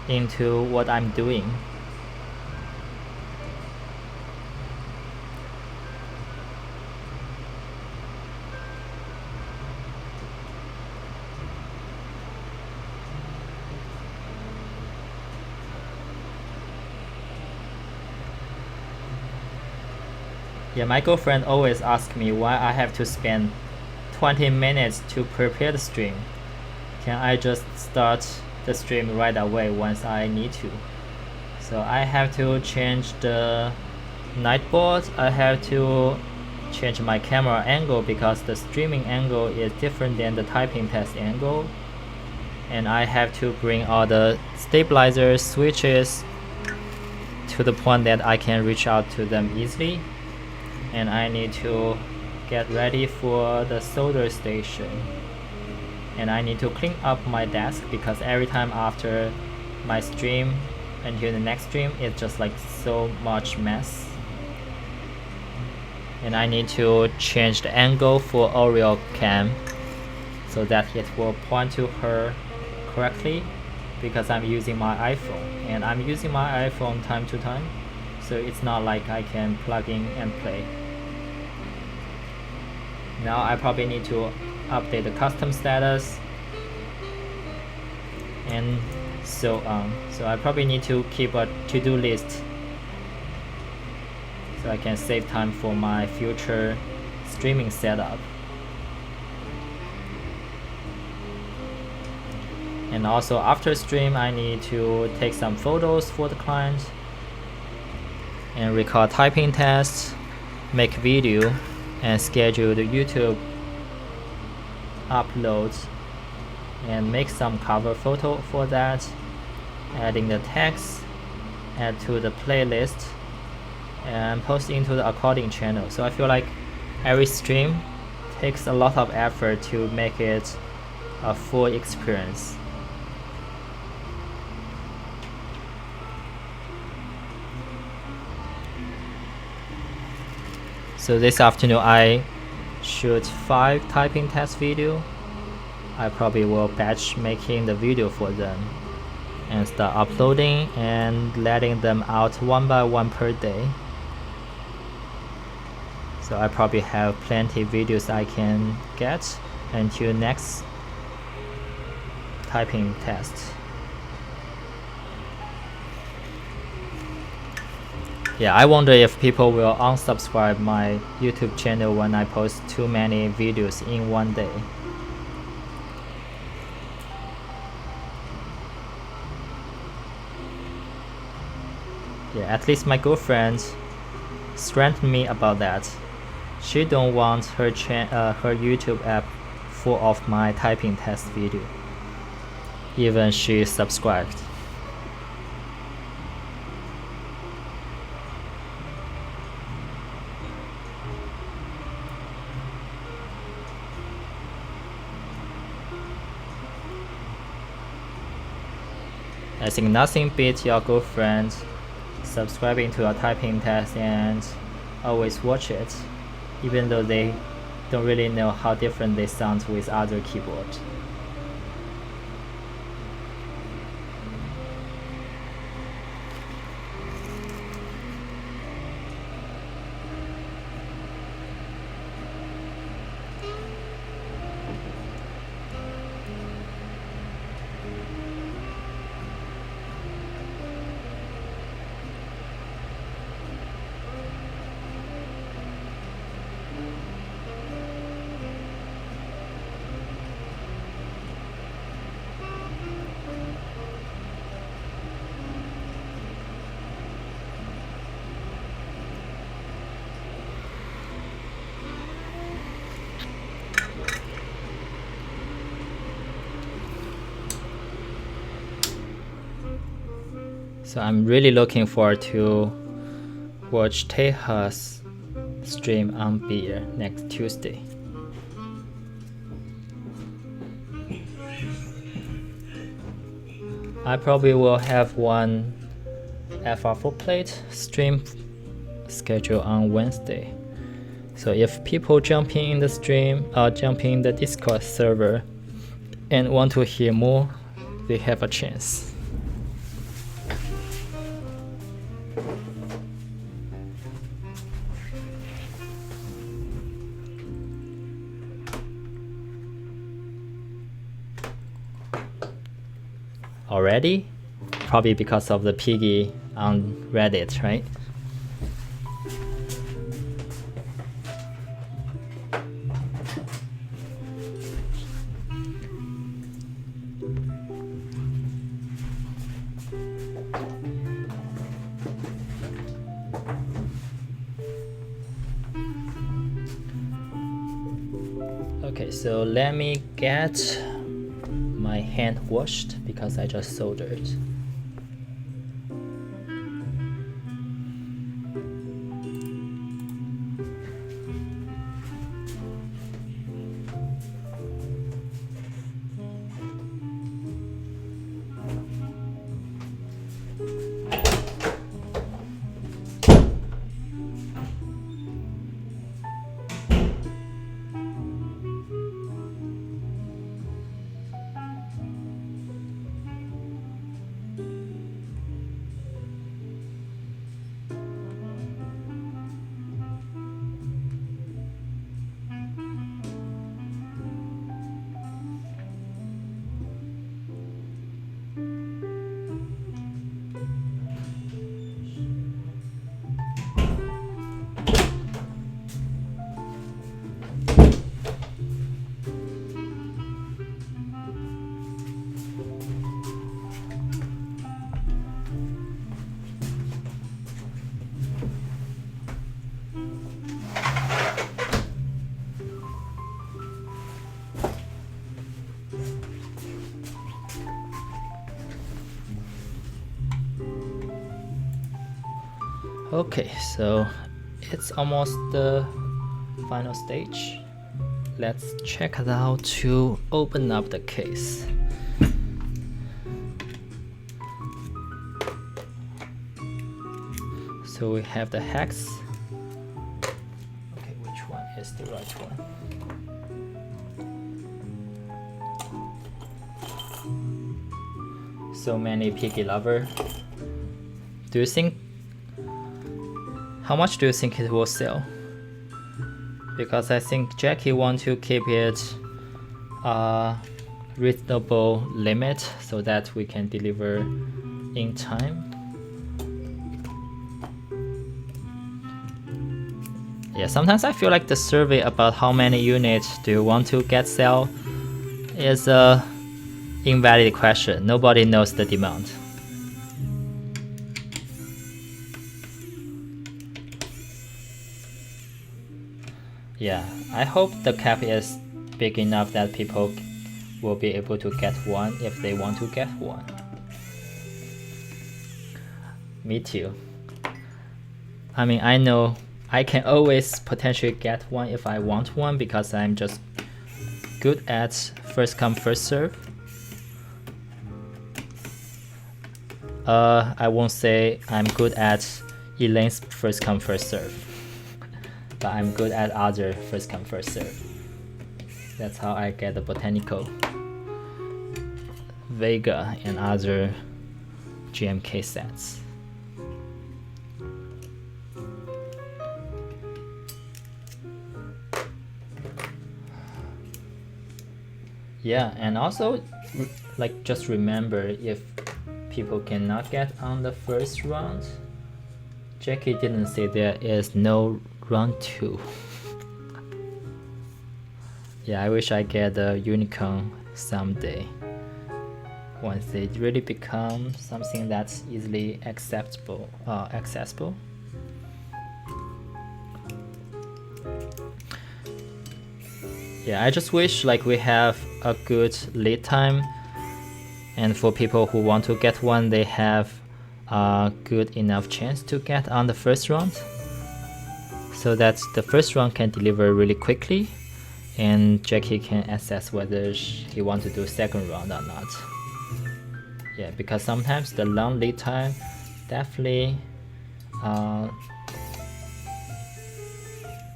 into what I'm doing. Yeah, my girlfriend always asks me why I have to spend 20 minutes to prepare the stream. Can I just start the stream right away once I need to? So I have to change the nightboard, I have to change my camera angle because the streaming angle is different than the typing test angle, and I have to bring all the stabilizers, switches to the point that I can reach out to them easily, and I need to get ready for the solder station, and I need to clean up my desk because every time after my stream until the next stream it's just like so much mess. And I need to change the angle for Oreo cam so that it will point to her correctly, because I'm using my iPhone, and I'm using my iPhone time to time, so it's not like I can plug in and play. Now I probably need to update the custom status and so on. So I probably need to keep a to-do list. so I can save time for my future streaming setup. And also after stream, I need to take some photos for the client and record typing tests, make video, and schedule the YouTube uploads, and make some cover photo for that, adding the text, add to the playlist, and post into the according channel. So I feel like every stream takes a lot of effort to make it a full experience. So this afternoon I shoot 5 typing test video. I probably will batch making the video for them and start uploading and letting them out one by one per day. So I probably have plenty of videos I can get until next typing test. Yeah, I wonder if people will unsubscribe my YouTube channel when I post too many videos in one day. Yeah, at least my girlfriend strengthened me about that. She don't want her YouTube app full of my typing test video, even she subscribed. I think nothing beats your girlfriend subscribing to your typing test and always watch it, even though they don't really know how different they sound with other keyboards. So I'm really looking forward to watch Teja's stream on beer next Tuesday. I probably will have one FR4 plate stream scheduled on Wednesday. So if people jump in the stream or jump in the Discord server and want to hear more, they have a chance. Already? Probably because of the piggy on Reddit, right? Okay, so let me get my hand washed because I just soldered. Okay, so it's almost the final stage. Let's check it out to open up the case. So we have the hex. Okay, which one is the right one? So many piggy lover. Do you think, how much do you think it will sell? Because I think Jackie wants to keep it a reasonable limit so that we can deliver in time. Yeah, sometimes I feel like the survey about how many units do you want to get sell is a invalid question. Nobody knows the demand. Yeah, I hope the cap is big enough that people will be able to get one if they want to get one. Me too. I mean, I know I can always potentially get one if I want one because I'm just good at first come first serve. I won't say I'm good at Elaine's first come first serve, but I'm good at other first come first serve. That's how I get the Botanical, Vega, and other GMK sets. Yeah, and also like just remember, if people cannot get on the first round, Jackie didn't say there is no round 2. Yeah, I wish I get a unicorn someday, once they really become something that's easily accessible. Yeah, I just wish like we have a good lead time, and for people who want to get one, they have a good enough chance to get on the first round, so that the first round can deliver really quickly, and Jackie can assess whether he wants to do second round or not. Yeah, because sometimes the long lead time definitely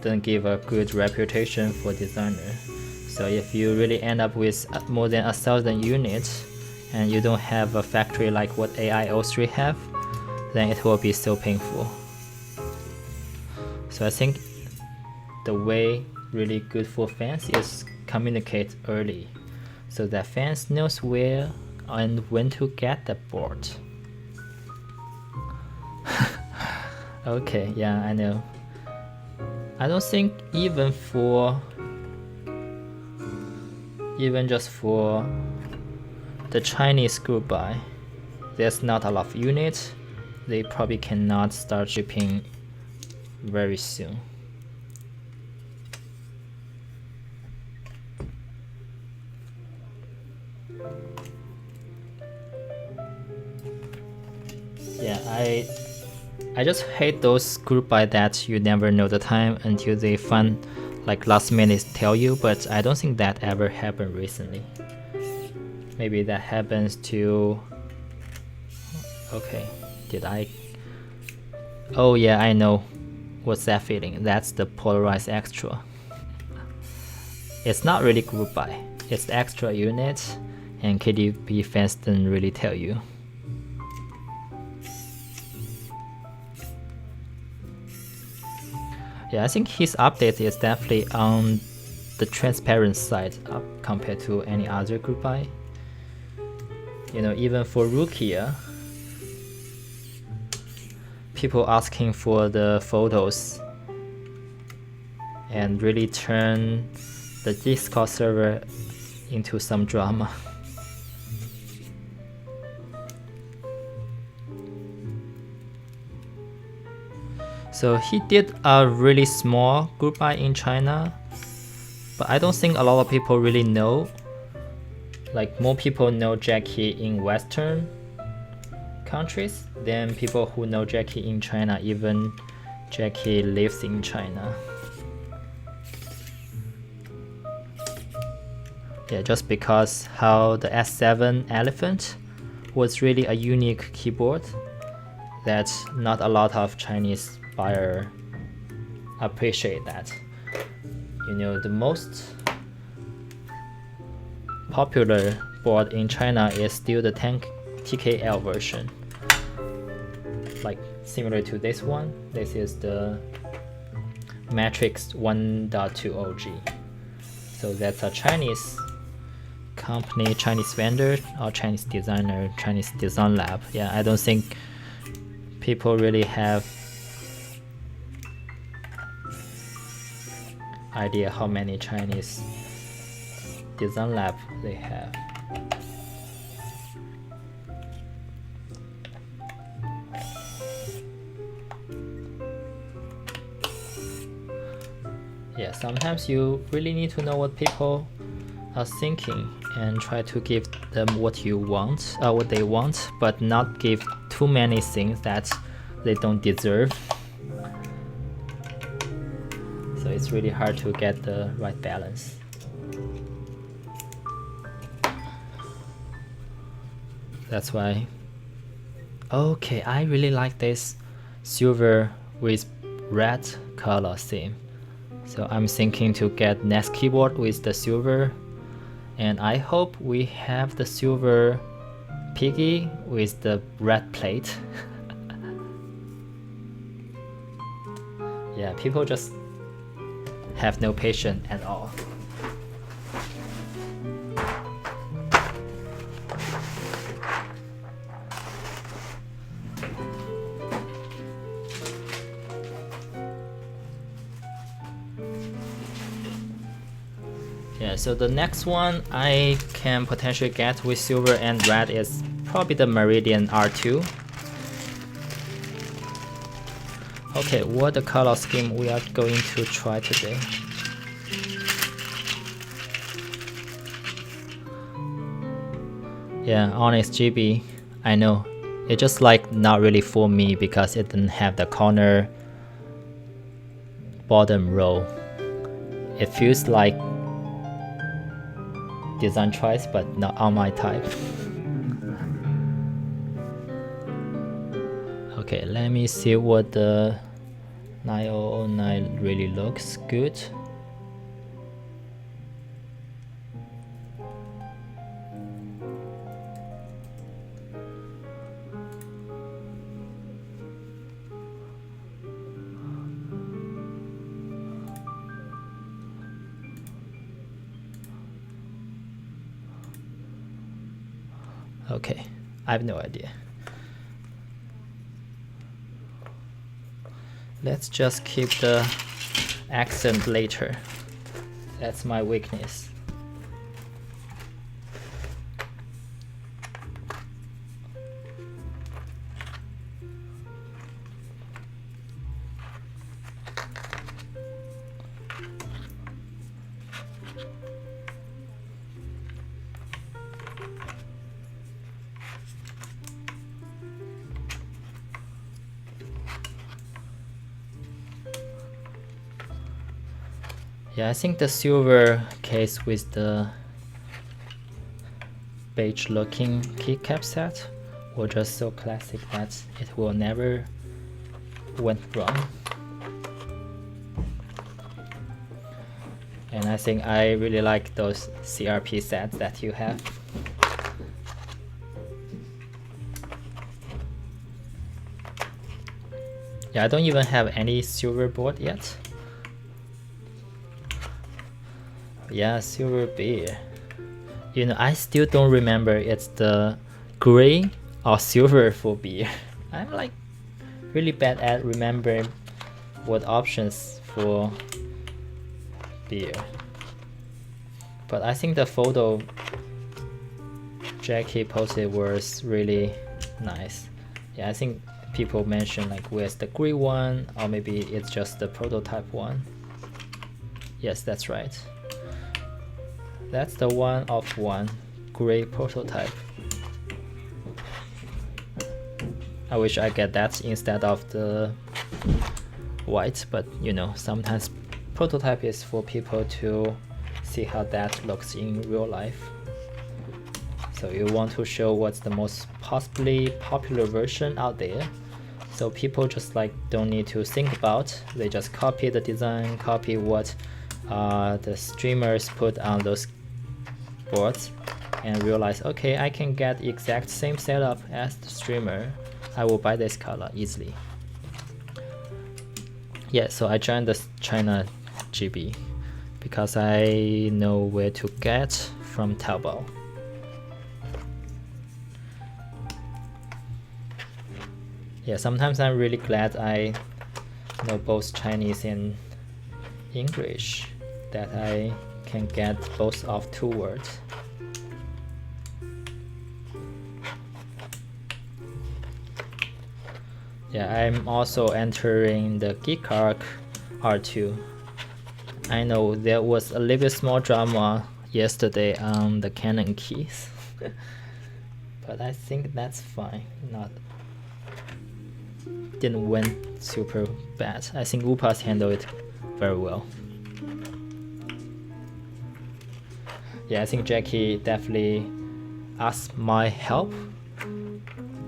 doesn't give a good reputation for designer. So if you really end up with more than 1,000 units and you don't have a factory like what AI03 have, then it will be so painful. So I think the way really good for fans is communicate early, so that fans knows where and when to get the board. Okay, yeah, I know. I don't think even just for the Chinese group buy, there's not a lot of units. They probably cannot start shipping very soon. Yeah, I just hate those group buy that you never know the time until they find like last minute tell you, but I don't think that ever happened recently. Maybe that happens to... Okay, did I... Oh yeah, I know what's that feeling. That's the Polaris extra. It's not really group buy, it's the extra unit, and KDP fans didn't really tell you. Yeah, I think his update is definitely on the transparent side up compared to any other group buy. You know, even for Rukia, people asking for the photos and really turn the Discord server into some drama. So he did a really small group buy in China, but I don't think a lot of people really know. Like more people know Jackie in Western countries than people who know Jackie in China, even Jackie lives in China. Yeah, just because how the S7 Elephant was really a unique keyboard that not a lot of Chinese buyer appreciate that. You know, the most popular board in China is still the TKL version, like similar to this one. This is the Matrix 1.20G. So that's a Chinese company, Chinese vendor, or Chinese designer, Chinese design lab. Yeah, I don't think people really have idea how many Chinese design lab they have. Yeah, sometimes you really need to know what people are thinking and try to give them what you want, what they want, but not give too many things that they don't deserve. So it's really hard to get the right balance. That's why. Okay, I really like this silver with red color theme. So I'm thinking to get next keyboard with the silver, and I hope we have the silver piggy with the red plate. Yeah, people just have no patience at all. Yeah, so the next one I can potentially get with silver and red is probably the Meridian R2. Okay, what the color scheme we are going to try today? Yeah, Onyx GB, I know. It's just like not really for me because it didn't have the corner bottom row. It feels like design choice, but not on my type. Okay, let me see what the 9009 really looks good. Okay, I have no idea. Let's just keep the accent later. That's my weakness. Yeah, I think the silver case with the beige looking keycap set was just so classic that it will never went wrong. And I think I really like those CRP sets that you have. Yeah, I don't even have any silver board yet. Yeah, silver beer. You know, I still don't remember it's the gray or silver for beer. I'm like really bad at remembering what options for beer. But I think the photo Jackie posted was really nice. Yeah, I think people mentioned like where's the gray one, or maybe it's just the prototype one. Yes, that's right. That's the one of one gray prototype. I wish I get that instead of the white, but you know, sometimes prototype is for people to see how that looks in real life. So you want to show what's the most possibly popular version out there, so people just like don't need to think about, they just copy the design, copy what the streamers put on those boards, and realize, okay, I can get the exact same setup as the streamer, I will buy this color easily. Yeah, so I joined the China GB because I know where to get from Taobao. Yeah, sometimes I'm really glad I know both Chinese and English, that I can get both of two words. Yeah, I'm also entering the Keycult R2. I know there was a little bit small drama yesterday on the Canon keys, but I think that's fine. Didn't went super bad. I think Upas handled it very well. Yeah, I think Jackie definitely asked my help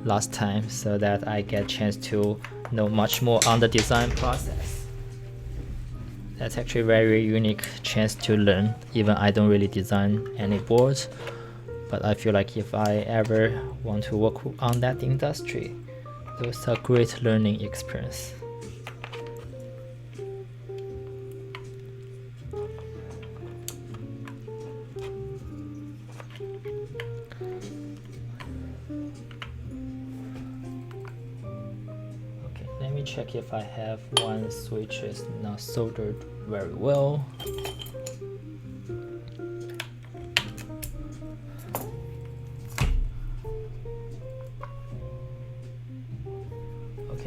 last time so that I get a chance to know much more on the design process. That's actually a very unique chance to learn. Even I don't really design any boards, but I feel like if I ever want to work on that industry, it was a great learning experience. Okay, let me check if I have one switch is not soldered very well.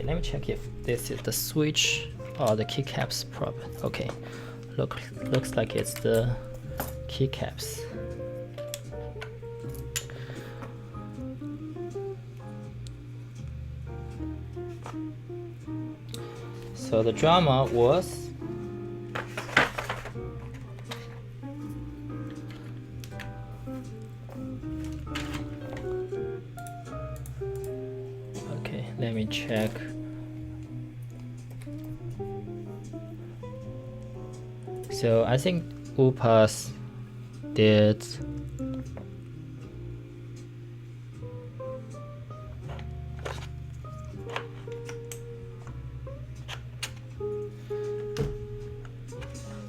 Let me check if this is the switch or the keycaps problem. Okay, looks like it's the keycaps. So the drama was okay, let me check. So I think Upas did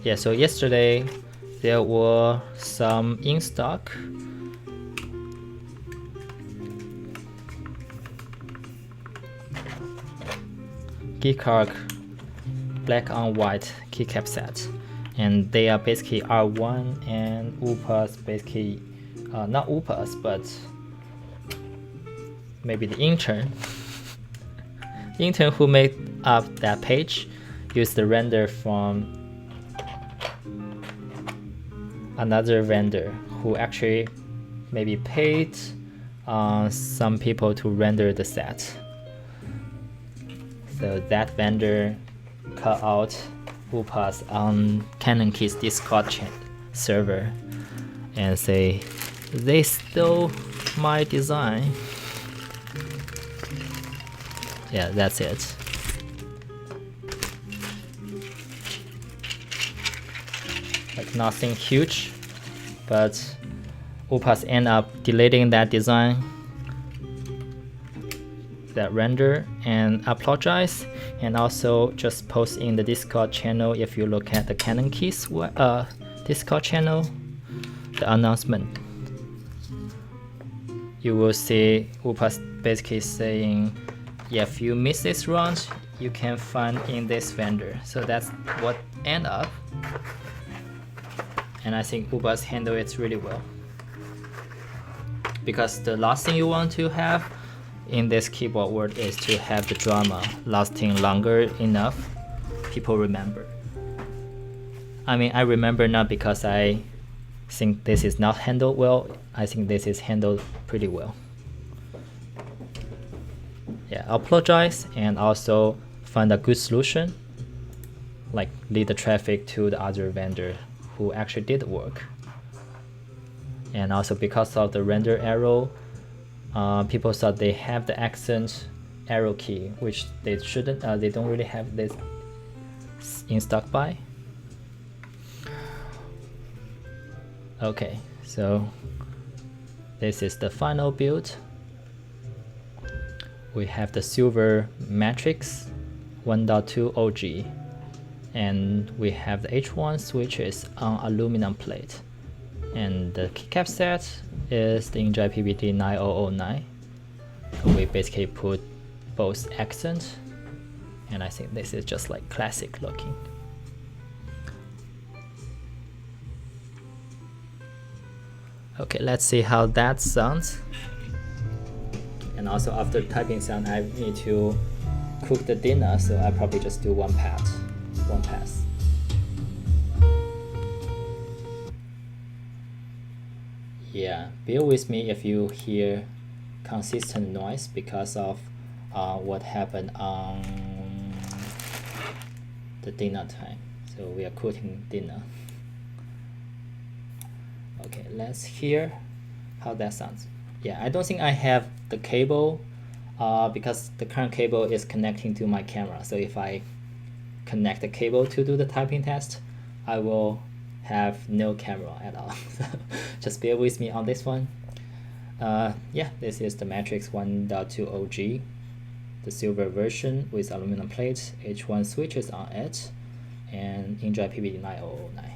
yeah, so yesterday there were some in stock Keycult black on white keycap set, and they are basically R1 and Upas basically not Upas but maybe the intern who made up that page used the render from another vendor who actually maybe paid some people to render the set. So that vendor cut out Upas on Canon Keys Discord server and say they stole my design. Yeah, that's it. Like nothing huge, but Upas end up deleting that design, that render, and apologize, and also just post in the Discord channel. If you look at the Canon Keys Discord channel, the announcement, you will see Upas basically saying, yeah, if you miss this round, you can find in this vendor. So that's what end up, and I think Upas handle it really well, because the last thing you want to have in this keyboard world is to have the drama lasting longer enough people remember. I mean, I remember not because I think this is not handled well, I think this is handled pretty well. yeah, apologize and also find a good solution, like lead the traffic to the other vendor who actually did the work. And also because of the render arrow, people thought they have the accent arrow key, which they shouldn't. They don't really have this in stock buy. Okay, so this is the final build. We have the silver matrix 1.2 OG, and we have the H1 switches on aluminum plate, and the keycap set is the EnjoyPBT 9009. We basically put both accents, and I think this is just like classic looking. Okay, let's see how that sounds. And also after typing sound, I need to cook the dinner, so I probably just do one pass. Yeah, bear with me if you hear consistent noise because of what happened on the dinner time. So we are cooking dinner. Okay, let's hear how that sounds. Yeah, I don't think I have the cable because the current cable is connecting to my camera. So if I connect the cable to do the typing test, I will have no camera at all. So just bear with me on this one. Yeah, this is the Matrix 1.2 OG, the silver version with aluminum plates, H1 switches on it, and EnjoyPBT 9009.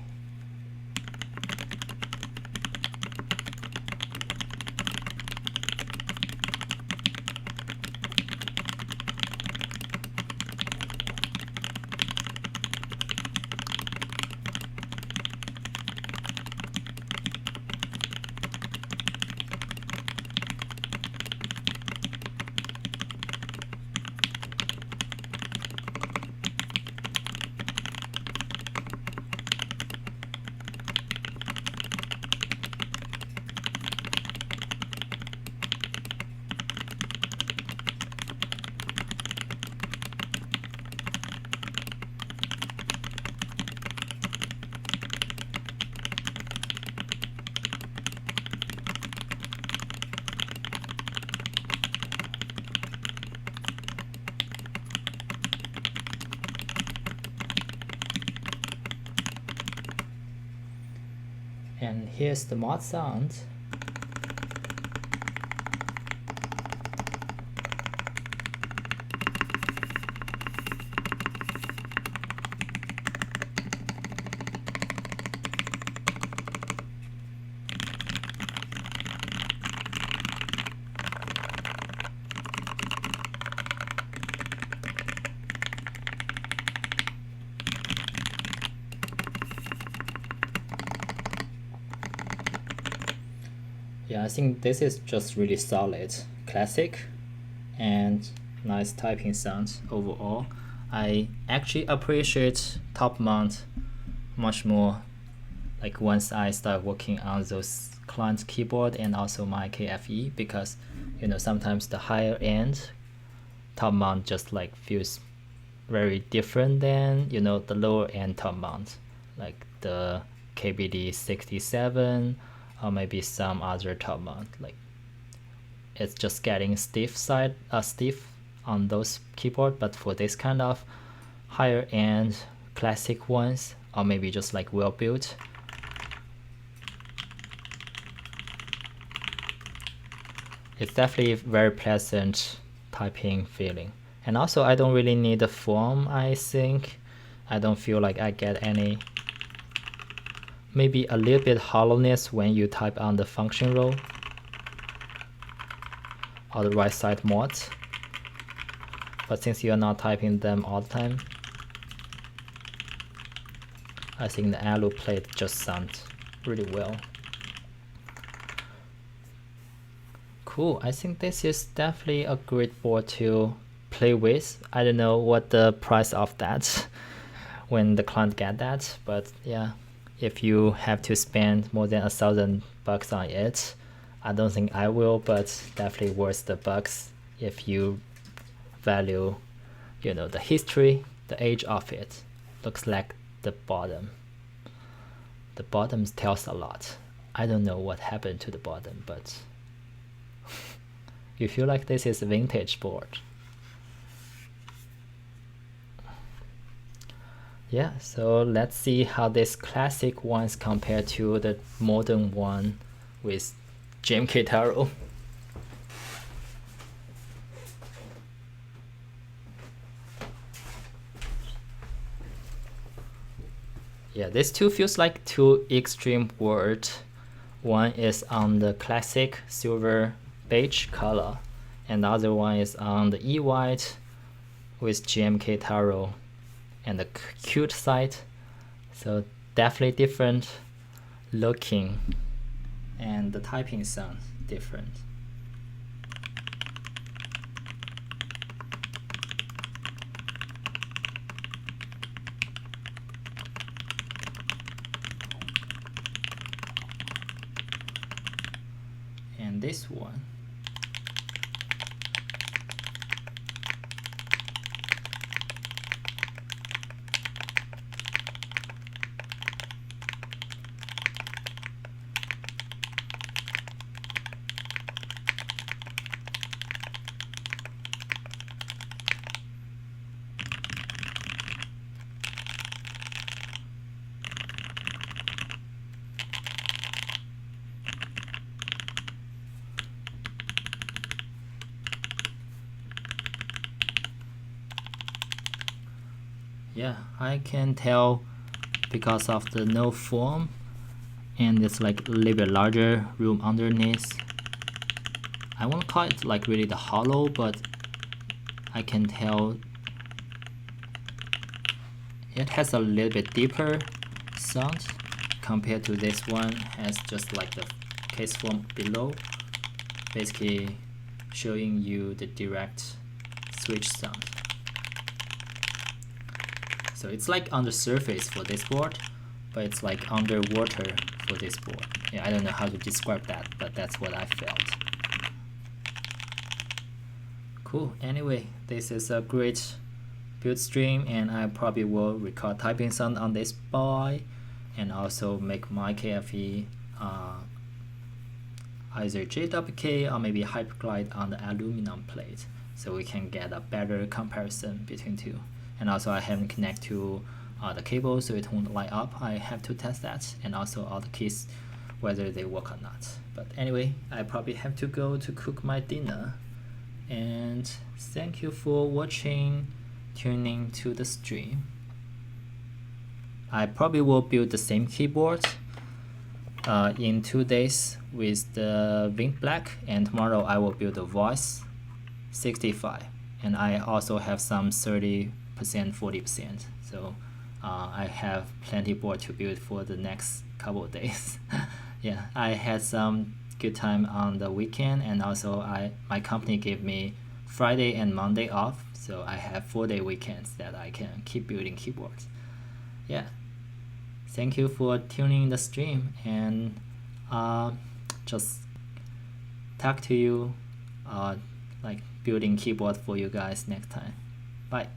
And here's the mod sound. Yeah, I think this is just really solid, classic, and nice typing sounds overall. I actually appreciate top mount much more, like once I start working on those client keyboard and also my KFE, because you know sometimes the higher end top mount just like feels very different than the lower end top mount, like the KBD 67 or maybe some other top mount. Like it's just getting stiff on those keyboard, but for this kind of higher end classic ones, or maybe just like well built, it's definitely very pleasant typing feeling. And also I don't really need the foam. I think I don't feel like I get any, maybe a little bit hollowness when you type on the function row or the right side mod, but since you're not typing them all the time, I think the alu plate just sounds really well. Cool, I think this is definitely a great board to play with. I don't know what the price of that when the client get that, but yeah, if you have to spend more than $1,000 on it, I don't think I will, but definitely worth the bucks if you value, you know, the history, the age of it. Looks like the bottom. The bottom tells a lot. I don't know what happened to the bottom, but you feel like this is a vintage board. Yeah, so let's see how this classic ones compare to the modern one with JMK Taro. Yeah, this two feels like two extreme words. One is on the classic silver beige color, and the other one is on the E-white with JMK Taro and the cute side. So definitely different looking, and the typing sound different. And this one, yeah, I can tell because of the no foam, and it's like a little bit larger room underneath. I won't call it like really the hollow, but I can tell it has a little bit deeper sound compared to this one. Has just like the case foam below, basically showing you the direct switch sound. So it's like on the surface for this board, but it's like underwater for this board. Yeah, I don't know how to describe that, but that's what I felt. Cool. Anyway, this is a great build stream, and I probably will record typing sound on this boy, and also make my KFE either JWK or maybe Hyperglide on the aluminum plate, so we can get a better comparison between two. And also I haven't connected to the cable, so it won't light up. I have to test that, and also all the keys, whether they work or not. But anyway, I probably have to go to cook my dinner. And thank you for watching, tuning to the stream. I probably will build the same keyboard in 2 days with the Vint Black, and tomorrow I will build the Voice 65, and I also have some 30%, 40%. So I have plenty board to build for the next couple of days. Yeah, I had some good time on the weekend, and also my company gave me Friday and Monday off, so I have 4-day weekends that I can keep building keyboards. Yeah, thank you for tuning the stream, and just talk to you like building keyboard for you guys next time. Bye.